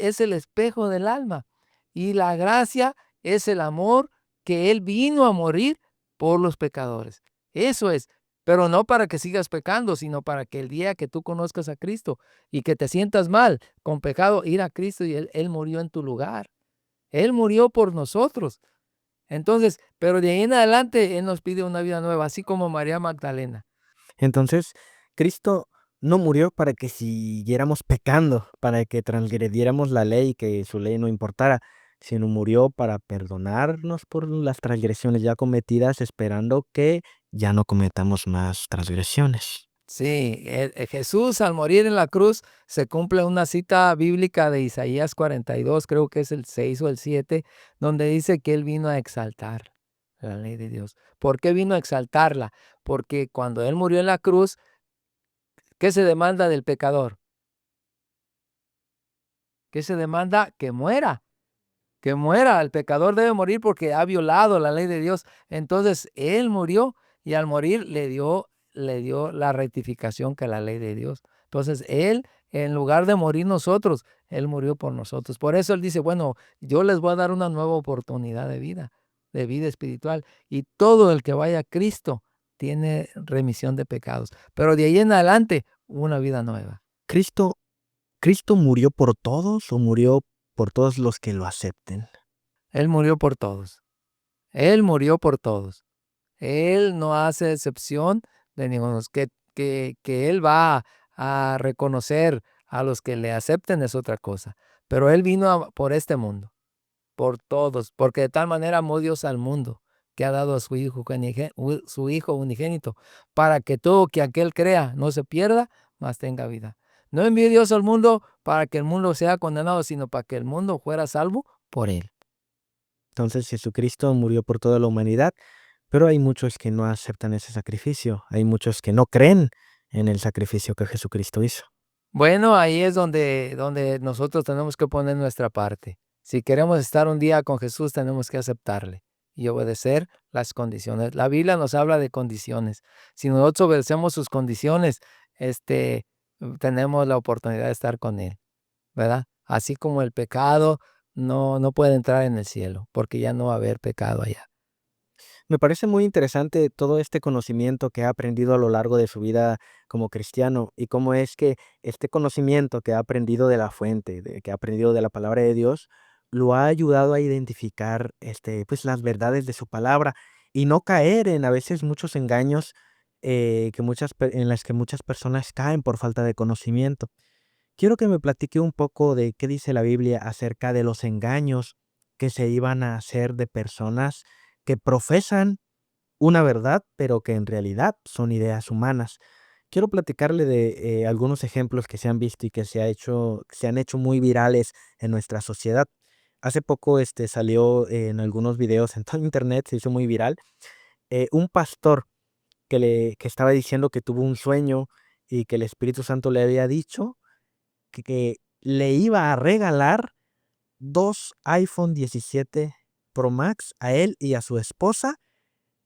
es el espejo del alma y la gracia es el amor que Él vino a morir por los pecadores. Eso es, pero no para que sigas pecando, sino para que el día que tú conozcas a Cristo y que te sientas mal con pecado, ir a Cristo y Él murió en tu lugar. Él murió por nosotros. Entonces, pero de ahí en adelante Él nos pide una vida nueva, así como María Magdalena. Entonces, Cristo no murió para que siguiéramos pecando, para que transgrediéramos la ley, que su ley no importara, sino murió para perdonarnos por las transgresiones ya cometidas, esperando que ya no cometamos más transgresiones. Sí, Jesús al morir en la cruz se cumple una cita bíblica de Isaías 42, creo que es el 6 o el 7, donde dice que Él vino a exaltar la ley de Dios. ¿Por qué vino a exaltarla? Porque cuando Él murió en la cruz, ¿qué se demanda del pecador? ¿Qué se demanda? Que muera. Que muera. El pecador debe morir porque ha violado la ley de Dios. Entonces Él murió y al morir le dio la rectificación que la ley de Dios Entonces, Él, en lugar de morir nosotros, Él murió por nosotros. Por eso Él dice, bueno, yo les voy a dar una nueva oportunidad de vida espiritual. Y todo el que vaya a Cristo tiene remisión de pecados. Pero de ahí en adelante, una vida nueva. ¿Cristo, Cristo murió por todos o murió por todos los que lo acepten? Él murió por todos. Él murió por todos. Él no hace excepción de ninguno. Que Él va a reconocer a los que le acepten es otra cosa. Pero Él vino por este mundo, por todos, porque de tal manera amó Dios al mundo, que ha dado a su Hijo unigénito, para que todo que aquel crea no se pierda, mas tenga vida. No envió Dios al mundo para que el mundo sea condenado, sino para que el mundo fuera salvo por Él. Entonces Jesucristo murió por toda la humanidad, pero hay muchos que no aceptan ese sacrificio. Hay muchos que no creen en el sacrificio que Jesucristo hizo. Bueno, ahí es donde nosotros tenemos que poner nuestra parte. Si queremos estar un día con Jesús, tenemos que aceptarle y obedecer las condiciones. La Biblia nos habla de condiciones. Si nosotros obedecemos sus condiciones, tenemos la oportunidad de estar con Él, ¿verdad? Así como el pecado no puede entrar en el cielo, porque ya no va a haber pecado allá. Me parece muy interesante todo este conocimiento que ha aprendido a lo largo de su vida como cristiano y cómo es que este conocimiento que ha aprendido de la fuente, que ha aprendido de la palabra de Dios, lo ha ayudado a identificar pues las verdades de su palabra y no caer en a veces muchos engaños en las que muchas personas caen por falta de conocimiento. Quiero que me platique un poco de qué dice la Biblia acerca de los engaños que se iban a hacer de personas que profesan una verdad, pero que en realidad son ideas humanas. Quiero platicarle de algunos ejemplos que se han visto y que se han hecho muy virales en nuestra sociedad. Hace poco salió en algunos videos en todo internet, se hizo muy viral, un pastor que estaba diciendo que tuvo un sueño y que el Espíritu Santo le había dicho que le iba a regalar 2 iPhone 17 Pro Max a él y a su esposa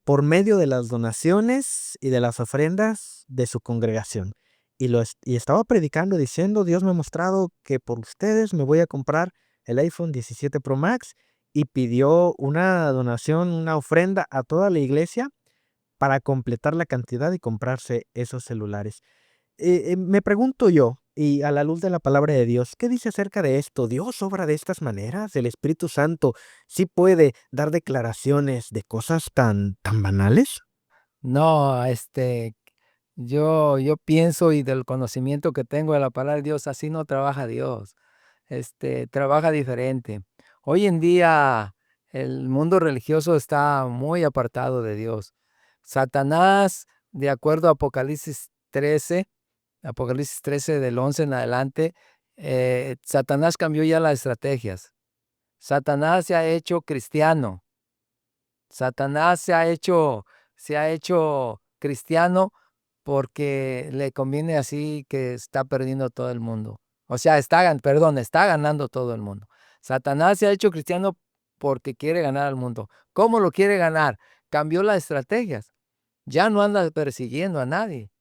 por medio de las donaciones y de las ofrendas de su congregación. Y estaba predicando diciendo, Dios me ha mostrado que por ustedes me voy a comprar el iPhone 17 Pro Max, y pidió una donación, una ofrenda a toda la iglesia para completar la cantidad y comprarse esos celulares. Me pregunto yo, y a la luz de la palabra de Dios, ¿qué dice acerca de esto? ¿Dios obra de estas maneras? ¿El Espíritu Santo sí puede dar declaraciones de cosas tan banales? No, yo pienso y del conocimiento que tengo de la palabra de Dios, así no trabaja Dios. Trabaja diferente. Hoy en día el mundo religioso está muy apartado de Dios. Satanás, de acuerdo a Apocalipsis 13 del 11 en adelante, Satanás cambió ya las estrategias. Satanás se ha hecho cristiano. Satanás se ha hecho cristiano porque le conviene así, que está perdiendo todo el mundo. O sea, está ganando todo el mundo. Satanás se ha hecho cristiano porque quiere ganar al mundo. ¿Cómo lo quiere ganar? Cambió las estrategias. Ya no anda persiguiendo a nadie.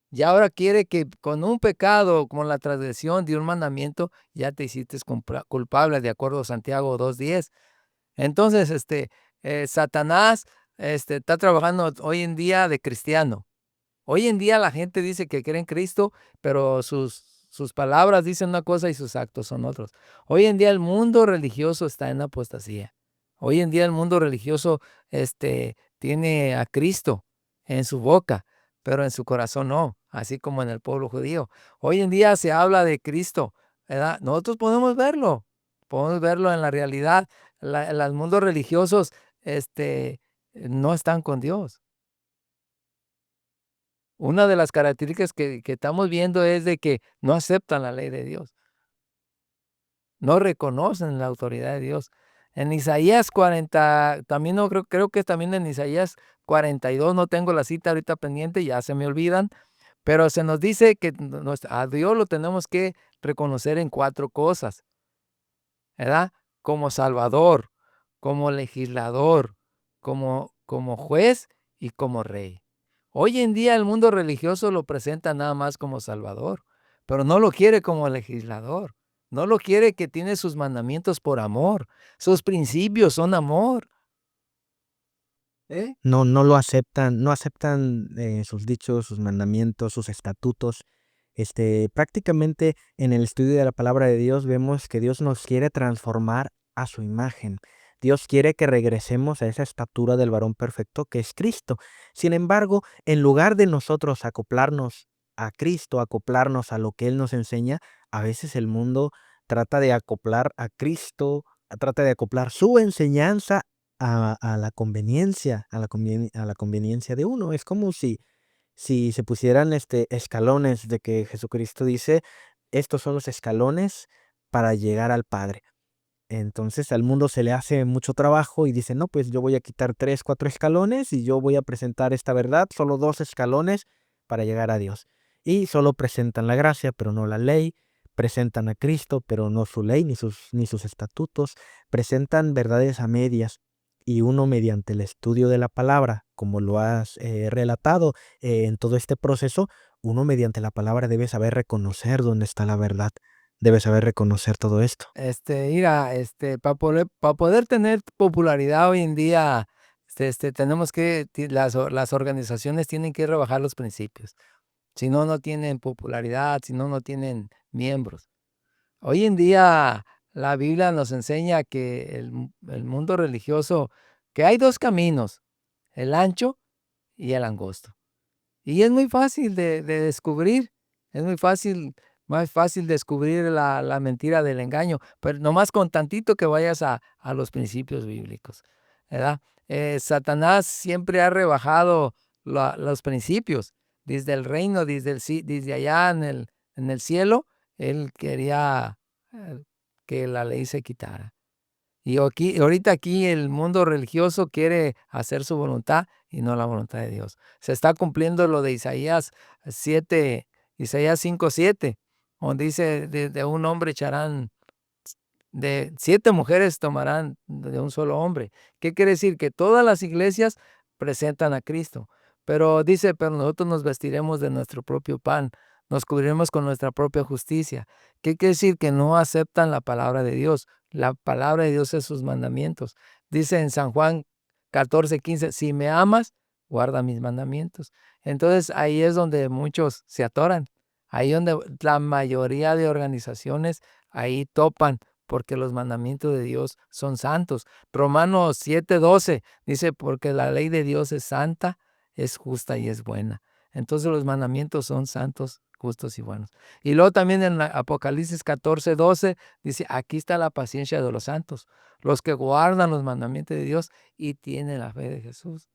Ya ahora quiere que con un pecado, como la transgresión de un mandamiento, ya te hiciste culpable, de acuerdo a Santiago 2:10. Entonces, Satanás, está trabajando hoy en día de cristiano. Hoy en día la gente dice que cree en Cristo, pero sus palabras dicen una cosa y sus actos son otros. Hoy en día el mundo religioso está en apostasía. Hoy en día el mundo religioso, tiene a Cristo en su boca, pero en su corazón no, así como en el pueblo judío. Hoy en día se habla de Cristo, ¿verdad? Nosotros podemos verlo en la realidad. Los mundos religiosos, no están con Dios. Una de las características que estamos viendo es de que no aceptan la ley de Dios, no reconocen la autoridad de Dios. En Isaías 40, también no creo que también en Isaías 42, no tengo la cita ahorita pendiente, ya se me olvidan, pero se nos dice que a Dios lo tenemos que reconocer en 4 cosas, ¿verdad? Como Salvador, como legislador, como juez y como rey. Hoy en día el mundo religioso lo presenta nada más como Salvador, pero no lo quiere como legislador. No lo quiere que tiene sus mandamientos por amor. Sus principios son amor. ¿Eh? No lo aceptan, no aceptan sus dichos, sus mandamientos, sus estatutos. Prácticamente en el estudio de la palabra de Dios vemos que Dios nos quiere transformar a su imagen. Dios quiere que regresemos a esa estatura del varón perfecto que es Cristo. Sin embargo, en lugar de nosotros acoplarnos a Cristo, acoplarnos a lo que Él nos enseña, a veces el mundo trata de acoplar a Cristo, trata de acoplar su enseñanza a la conveniencia, a la conveniencia de uno. Es como si se pusieran, escalones de que Jesucristo dice: "Estos son los escalones para llegar al Padre". Entonces, al mundo se le hace mucho trabajo y dice: "No, pues yo voy a quitar 3 4 escalones y yo voy a presentar esta verdad, solo 2 escalones para llegar a Dios". Y solo presentan la gracia, pero no la ley, presentan a Cristo, pero no su ley ni sus estatutos, presentan verdades a medias. Y uno, mediante el estudio de la palabra, como lo has, relatado, en todo este proceso, uno mediante la palabra debe saber reconocer dónde está la verdad, debe saber reconocer todo esto. Mira, para poder tener popularidad hoy en día, tenemos que, las organizaciones tienen que rebajar los principios. Si no, no tienen popularidad, si no, no tienen miembros. Hoy en día la Biblia nos enseña que el mundo religioso, que hay dos caminos, el ancho y el angosto. Y es muy fácil de descubrir, es muy fácil, más fácil descubrir la mentira del engaño, pero nomás con tantito que vayas a los principios bíblicos, ¿verdad? Satanás siempre ha rebajado los principios, desde el reino, desde allá en el cielo, él quería que la ley se quitara. Y ahorita aquí el mundo religioso quiere hacer su voluntad y no la voluntad de Dios. Se está cumpliendo lo de Isaías 7, Isaías 5:7, donde dice: de un hombre echarán, de 7 mujeres tomarán de un solo hombre. ¿Qué quiere decir? Que todas las iglesias presentan a Cristo, pero dice: pero nosotros nos vestiremos de nuestro propio pan, nos cubriremos con nuestra propia justicia. ¿Qué quiere decir? Que no aceptan la palabra de Dios. La palabra de Dios es sus mandamientos. Dice en San Juan 14:15: si me amas, guarda mis mandamientos. Entonces ahí es donde muchos se atoran. Ahí donde la mayoría de organizaciones ahí topan, porque los mandamientos de Dios son santos. Romanos 7:12 dice: porque la ley de Dios es santa, es justa y es buena. Entonces los mandamientos son santos, justos y buenos. Y luego también en Apocalipsis 14:12 dice: aquí está la paciencia de los santos, los que guardan los mandamientos de Dios y tienen la fe de Jesús.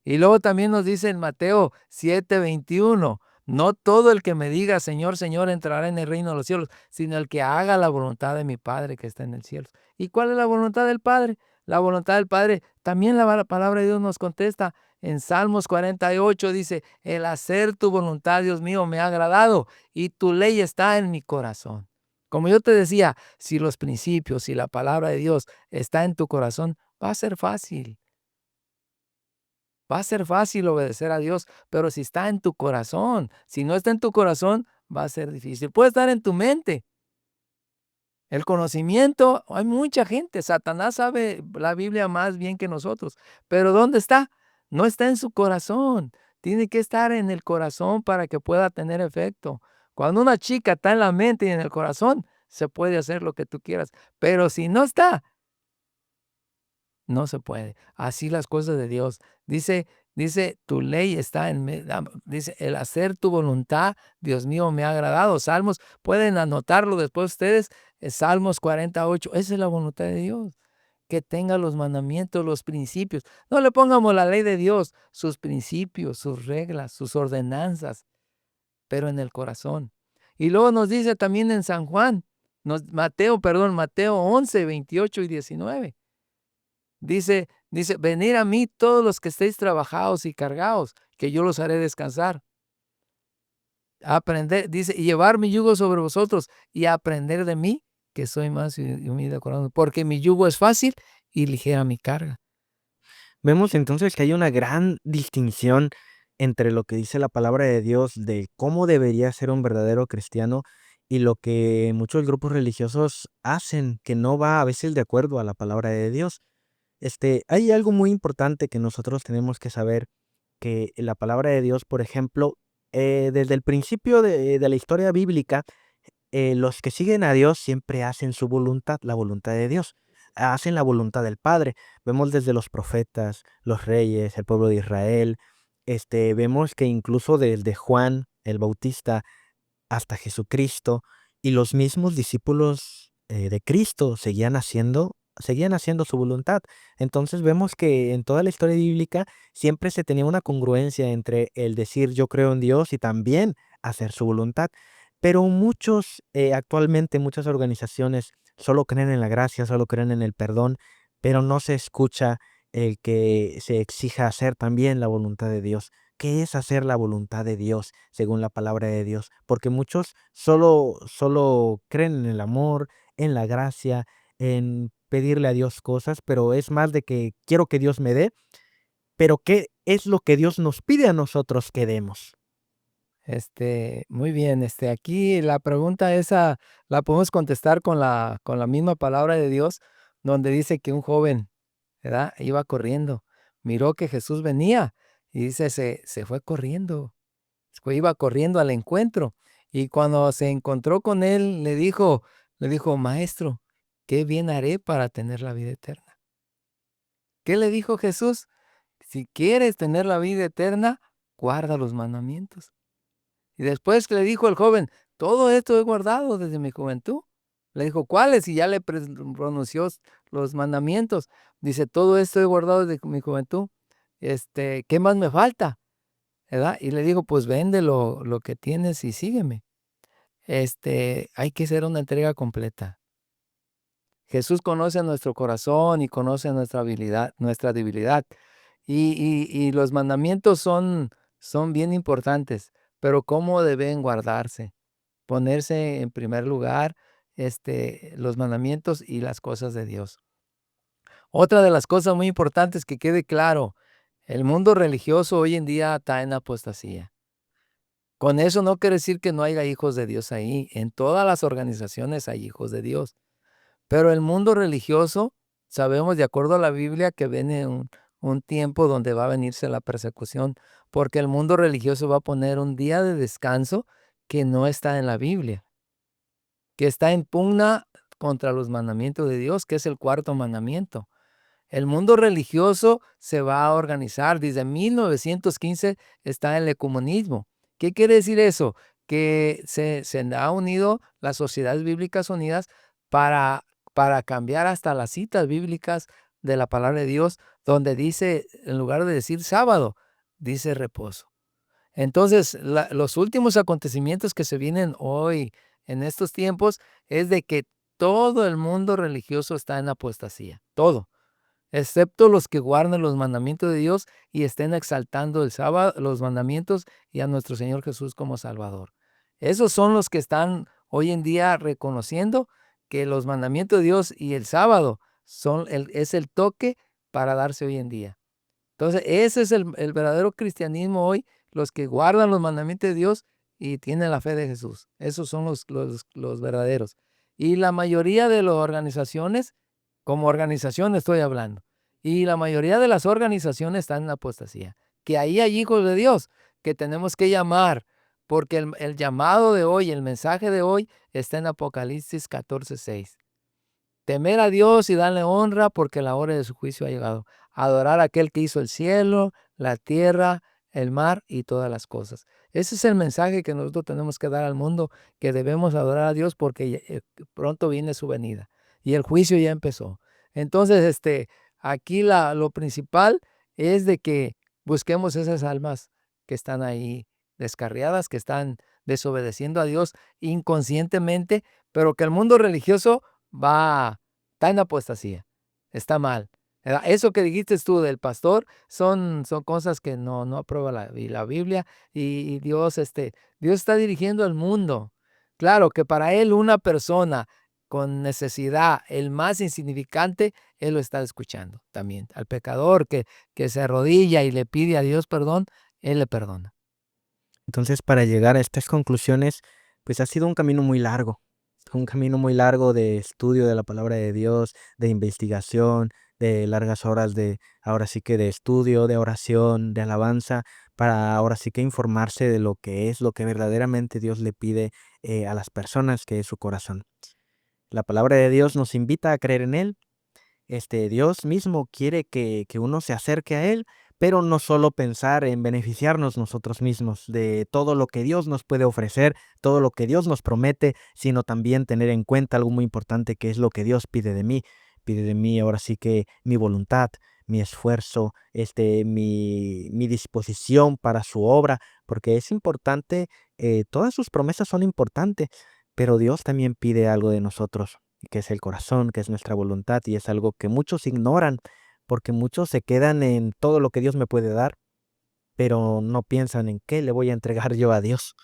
Y luego también nos dice en Mateo 7:21: no todo el que me diga Señor, Señor entrará en el reino de los cielos, sino el que haga la voluntad de mi Padre que está en el cielo. ¿Y cuál es la voluntad del Padre? La voluntad del Padre, también la palabra de Dios nos contesta en Salmos 48, dice: el hacer tu voluntad, Dios mío, me ha agradado y tu ley está en mi corazón. Como yo te decía, si los principios y la palabra de Dios está en tu corazón, va a ser fácil. Va a ser fácil obedecer a Dios, pero si está en tu corazón, si no está en tu corazón, va a ser difícil. Puede estar en tu mente. El conocimiento, hay mucha gente, Satanás sabe la Biblia más bien que nosotros, pero ¿dónde está? No está en su corazón. Tiene que estar en el corazón para que pueda tener efecto. Cuando una chica está en la mente y en el corazón, se puede hacer lo que tú quieras, pero si no está, no se puede. Así las cosas de Dios. Dice, tu ley está dice, el hacer tu voluntad, Dios mío, me ha agradado. Salmos, pueden anotarlo después ustedes, Salmos 48, esa es la voluntad de Dios. Que tenga los mandamientos, los principios. No le pongamos la ley de Dios, sus principios, sus reglas, sus ordenanzas, pero en el corazón. Y luego nos dice también en San Juan, Mateo 11, 28 y 19. Dice: venid a mí todos los que estéis trabajados y cargados, que yo los haré descansar. Aprender, dice, y llevar mi yugo sobre vosotros y aprender de mí, que soy más humilde de corazón, porque mi yugo es fácil y ligera mi carga. Vemos entonces que hay una gran distinción entre lo que dice la palabra de Dios de cómo debería ser un verdadero cristiano y lo que muchos grupos religiosos hacen, que no va a veces de acuerdo a la palabra de Dios. Hay algo muy importante que nosotros tenemos que saber, que la palabra de Dios, por ejemplo, desde el principio de la historia bíblica, los que siguen a Dios siempre hacen su voluntad, la voluntad de Dios, hacen la voluntad del Padre. Vemos desde los profetas, los reyes, el pueblo de Israel, vemos que incluso desde Juan el Bautista hasta Jesucristo y los mismos discípulos de Cristo seguían haciendo su voluntad. Entonces vemos que en toda la historia bíblica siempre se tenía una congruencia entre el decir yo creo en Dios y también hacer su voluntad. Pero actualmente muchas organizaciones solo creen en la gracia, solo creen en el perdón, pero no se escucha el que se exija hacer también la voluntad de Dios. ¿Qué es hacer la voluntad de Dios según la palabra de Dios? Porque muchos solo creen en el amor, en la gracia, en pedirle a Dios cosas, pero es más de que quiero que Dios me dé, pero ¿qué es lo que Dios nos pide a nosotros que demos? Muy bien, aquí la pregunta esa la podemos contestar con la misma palabra de Dios, donde dice que un joven, ¿verdad? Iba corriendo, miró que Jesús venía y dice, se fue corriendo, iba corriendo al encuentro. Y cuando se encontró con él, le dijo, Maestro, ¿qué bien haré para tener la vida eterna? ¿Qué le dijo Jesús? Si quieres tener la vida eterna, guarda los mandamientos. Y después le dijo el joven, todo esto he guardado desde mi juventud. Le dijo, ¿cuáles? Y ya le pronunció los mandamientos. Dice, todo esto he guardado desde mi juventud. ¿Qué más me falta? ¿Verdad? Y le dijo, pues vende lo que tienes y sígueme. Hay que hacer una entrega completa. Jesús conoce nuestro corazón y conoce nuestra debilidad. Y los mandamientos son bien importantes, pero ¿cómo deben guardarse? Ponerse en primer lugar, los mandamientos y las cosas de Dios. Otra de las cosas muy importantes que quede claro, el mundo religioso hoy en día está en apostasía. Con eso no quiere decir que no haya hijos de Dios ahí. En todas las organizaciones hay hijos de Dios. Pero el mundo religioso, sabemos de acuerdo a la Biblia que viene un tiempo donde va a venirse la persecución, porque el mundo religioso va a poner un día de descanso que no está en la Biblia, que está en pugna contra los mandamientos de Dios, que es el cuarto mandamiento. El mundo religioso se va a organizar. Desde 1915 está el ecumenismo. ¿Qué quiere decir eso? Que se ha unido las Sociedades Bíblicas Unidas para cambiar hasta las citas bíblicas de la palabra de Dios, donde dice, en lugar de decir sábado, dice reposo. Entonces, los últimos acontecimientos que se vienen hoy en estos tiempos es de que todo el mundo religioso está en apostasía. Todo, excepto los que guardan los mandamientos de Dios y estén exaltando el sábado, los mandamientos y a nuestro Señor Jesús como Salvador. Esos son los que están hoy en día reconociendo que los mandamientos de Dios y el sábado es el toque para darse hoy en día. Entonces, ese es el verdadero cristianismo hoy, los que guardan los mandamientos de Dios y tienen la fe de Jesús. Esos son los verdaderos. Y la mayoría de las organizaciones, como organización estoy hablando, y la mayoría de las organizaciones están en apostasía. Que ahí hay hijos de Dios que tenemos que llamar, porque el llamado de hoy, el mensaje de hoy está en Apocalipsis 14:6. Temer a Dios y darle honra porque la hora de su juicio ha llegado. Adorar a aquel que hizo el cielo, la tierra, el mar y todas las cosas. Ese es el mensaje que nosotros tenemos que dar al mundo, que debemos adorar a Dios porque pronto viene su venida y el juicio ya empezó. Entonces, aquí lo principal es de que busquemos esas almas que están ahí descarriadas, que están desobedeciendo a Dios inconscientemente, pero que el mundo religioso está en apostasía, está mal. Eso que dijiste tú del pastor son cosas que no aprueba la Biblia y Dios está dirigiendo al mundo. Claro que para él una persona con necesidad, el más insignificante, él lo está escuchando también. Al pecador que se arrodilla y le pide a Dios perdón, Él le perdona. Entonces, para llegar a estas conclusiones, pues ha sido un camino muy largo de estudio de la palabra de Dios, de investigación, de largas horas de, ahora sí que de estudio, de oración, de alabanza, para ahora sí que informarse de lo que es, lo que verdaderamente Dios le pide a las personas, que es su corazón. La palabra de Dios nos invita a creer en Él. Dios mismo quiere que uno se acerque a Él, pero no solo pensar en beneficiarnos nosotros mismos de todo lo que Dios nos puede ofrecer, todo lo que Dios nos promete, sino también tener en cuenta algo muy importante, que es lo que Dios pide de mí. Pide de mí ahora sí que mi voluntad, mi esfuerzo, mi disposición para su obra, porque es importante, todas sus promesas son importantes, pero Dios también pide algo de nosotros, que es el corazón, que es nuestra voluntad, y es algo que muchos ignoran, porque muchos se quedan en todo lo que Dios me puede dar, pero no piensan en qué le voy a entregar yo a Dios.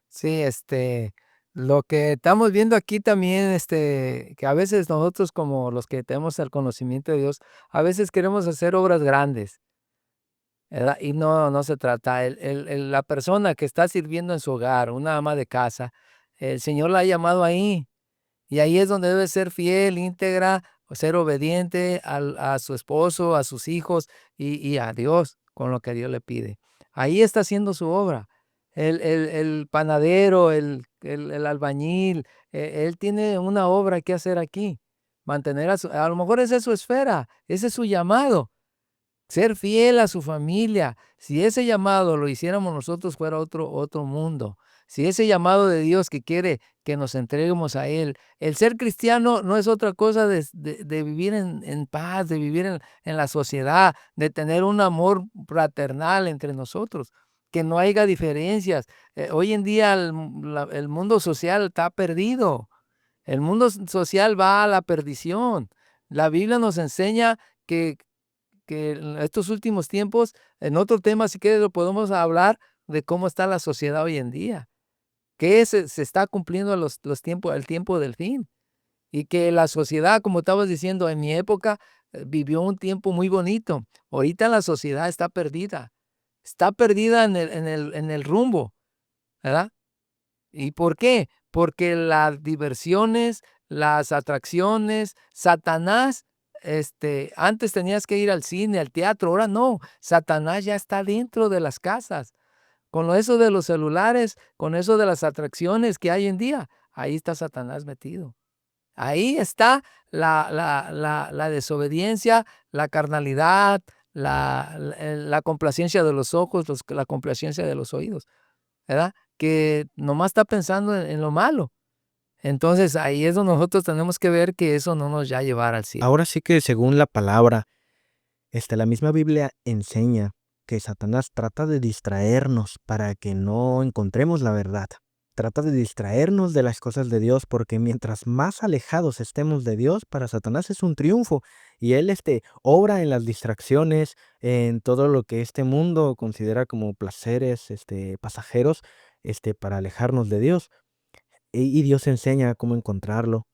Sí, lo que estamos viendo aquí también, que a veces nosotros como los que tenemos el conocimiento de Dios, a veces queremos hacer obras grandes, ¿verdad? Y no se trata. La persona que está sirviendo en su hogar, una ama de casa, el Señor la ha llamado ahí. Y ahí es donde debe ser fiel, íntegra, o ser obediente a su esposo, a sus hijos y a Dios con lo que Dios le pide. Ahí está haciendo su obra. El panadero, el albañil, él tiene una obra que hacer aquí. Mantener a lo mejor esa es su esfera, ese es su llamado. Ser fiel a su familia. Si ese llamado lo hiciéramos nosotros, fuera otro mundo. Si ese llamado de Dios que quiere que nos entreguemos a Él, el ser cristiano no es otra cosa de vivir en paz, de vivir en la sociedad, de tener un amor fraternal entre nosotros, que no haya diferencias. Hoy en día el mundo social está perdido. El mundo social va a la perdición. La Biblia nos enseña que en estos últimos tiempos, en otro tema, si quieres, lo podemos hablar de cómo está la sociedad hoy en día, que se está cumpliendo los tiempos, el tiempo del fin, y que la sociedad, como estabas diciendo, en mi época vivió un tiempo muy bonito. Ahorita la sociedad está perdida en el rumbo, ¿verdad? ¿Y por qué? Porque las diversiones, las atracciones, Satanás, antes tenías que ir al cine, al teatro, ahora no, Satanás ya está dentro de las casas. Con eso de los celulares, con eso de las atracciones que hay en día, ahí está Satanás metido. Ahí está la desobediencia, la carnalidad, la complacencia de los ojos, la complacencia de los oídos, ¿verdad? Que nomás está pensando en lo malo. Entonces, ahí es donde nosotros tenemos que ver que eso no nos va a llevar al cielo. Ahora sí que según la palabra, la misma Biblia enseña que Satanás trata de distraernos para que no encontremos la verdad. Trata de distraernos de las cosas de Dios, porque mientras más alejados estemos de Dios, para Satanás es un triunfo. Y él obra en las distracciones, en todo lo que este mundo considera como placeres pasajeros, para alejarnos de Dios. Y Dios enseña cómo encontrarlo.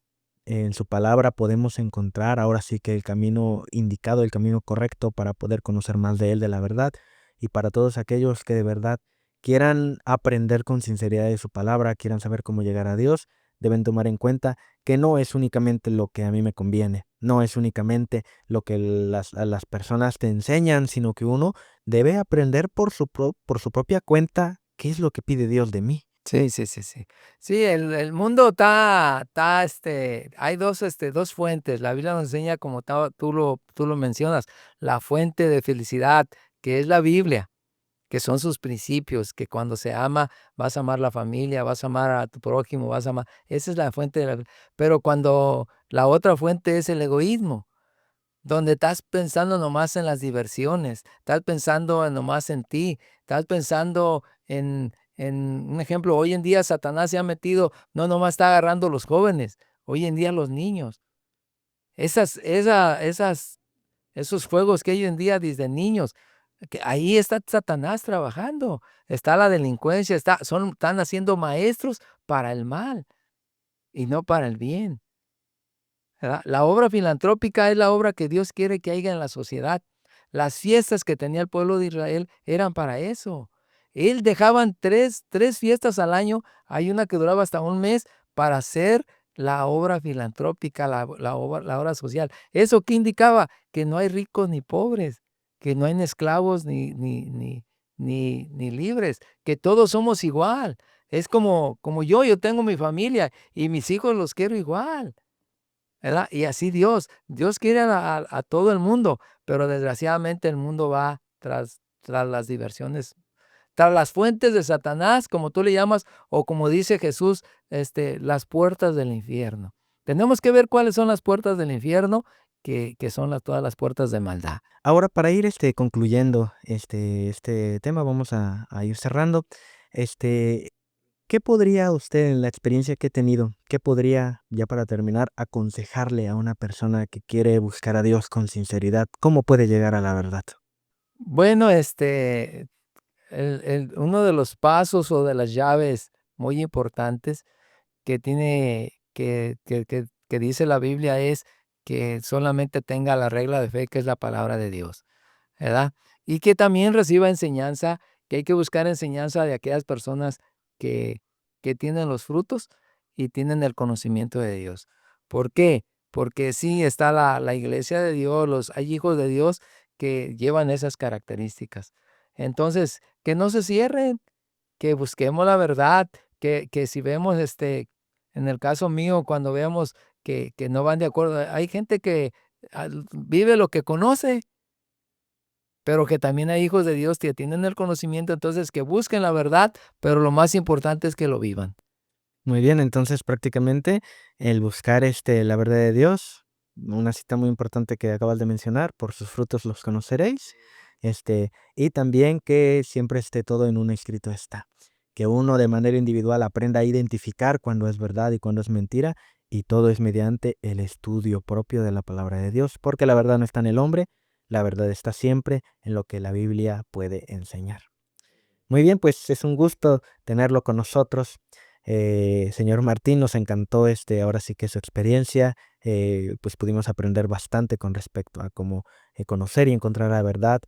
En su palabra podemos encontrar ahora sí que el camino indicado, el camino correcto para poder conocer más de Él, de la verdad. Y para todos aquellos que de verdad quieran aprender con sinceridad de su palabra, quieran saber cómo llegar a Dios, deben tomar en cuenta que no es únicamente lo que a mí me conviene, no es únicamente lo que a las personas te enseñan, sino que uno debe aprender por su propia cuenta qué es lo que pide Dios de mí. Sí, sí, sí, sí. Sí, el mundo hay dos fuentes. La Biblia nos enseña, como tú lo mencionas, la fuente de felicidad, que es la Biblia, que son sus principios, que cuando se ama, vas a amar la familia, vas a amar a tu prójimo, vas a amar. Esa es la fuente de la Biblia. Pero cuando la otra fuente es el egoísmo, donde estás pensando nomás en las diversiones, estás pensando nomás en ti, estás pensando en un ejemplo, hoy en día Satanás se ha metido, no nomás está agarrando a los jóvenes, hoy en día los niños. Esos juegos que hay hoy en día desde niños, que ahí está Satanás trabajando, está la delincuencia, están haciendo maestros para el mal y no para el bien, ¿verdad? La obra filantrópica es la obra que Dios quiere que haya en la sociedad. Las fiestas que tenía el pueblo de Israel eran para eso. Él dejaban tres fiestas al año, hay una que duraba hasta un mes, para hacer la obra filantrópica, la obra social. ¿Eso qué indicaba? Que no hay ricos ni pobres, que no hay ni esclavos ni libres, que todos somos igual. Es como yo tengo mi familia y mis hijos los quiero igual, ¿verdad? Y así Dios quiere a todo el mundo, pero desgraciadamente el mundo va tras las diversiones, tras las fuentes de Satanás, como tú le llamas, o como dice Jesús, las puertas del infierno. Tenemos que ver cuáles son las puertas del infierno, que son todas las puertas de maldad. Ahora, para ir concluyendo este tema, vamos a ir cerrando. Este, ¿Qué podría usted, en la experiencia que he tenido, qué podría, ya para terminar, aconsejarle a una persona que quiere buscar a Dios con sinceridad? ¿Cómo puede llegar a la verdad? Bueno, uno de los pasos o de las llaves muy importantes que tiene que dice la Biblia es que solamente tenga la regla de fe, que es la palabra de Dios, ¿verdad? Y que también reciba enseñanza, que hay que buscar enseñanza de aquellas personas que tienen los frutos y tienen el conocimiento de Dios. ¿Por qué? Porque sí está la iglesia de Dios, hay hijos de Dios que llevan esas características. Entonces, que no se cierren, que busquemos la verdad, que si vemos, en el caso mío, cuando vemos que no van de acuerdo, hay gente que vive lo que conoce, pero que también hay hijos de Dios que tienen el conocimiento, entonces que busquen la verdad, pero lo más importante es que lo vivan. Muy bien, entonces prácticamente el buscar la verdad de Dios, una cita muy importante que acabas de mencionar, por sus frutos los conoceréis, y también que siempre esté todo en un escrito está, que uno de manera individual aprenda a identificar cuando es verdad y cuando es mentira, y todo es mediante el estudio propio de la palabra de Dios, porque la verdad no está en el hombre, la verdad está siempre en lo que la Biblia puede enseñar. Muy bien, pues es un gusto tenerlo con nosotros. Señor Martín, nos encantó ahora sí que su experiencia, pues pudimos aprender bastante con respecto a cómo conocer y encontrar la verdad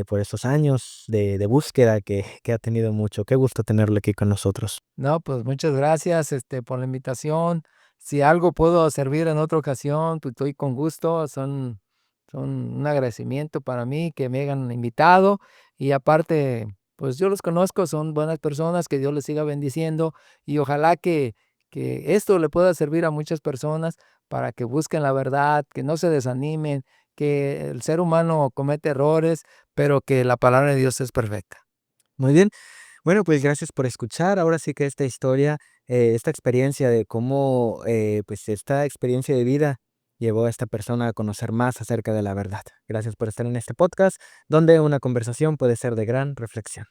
por esos años de búsqueda que ha tenido mucho. Qué gusto tenerlo aquí con nosotros. No, pues muchas gracias, por la invitación. Si algo puedo servir en otra ocasión, pues estoy con gusto. Son un agradecimiento para mí que me hayan invitado. Y aparte, pues yo los conozco, son buenas personas, que Dios les siga bendiciendo. Y ojalá que esto le pueda servir a muchas personas para que busquen la verdad, que no se desanimen, que el ser humano comete errores, pero que la palabra de Dios es perfecta. Muy bien. Bueno, pues gracias por escuchar. Ahora sí que esta historia, esta experiencia de cómo, pues esta experiencia de vida llevó a esta persona a conocer más acerca de la verdad. Gracias por estar en este podcast, donde una conversación puede ser de gran reflexión.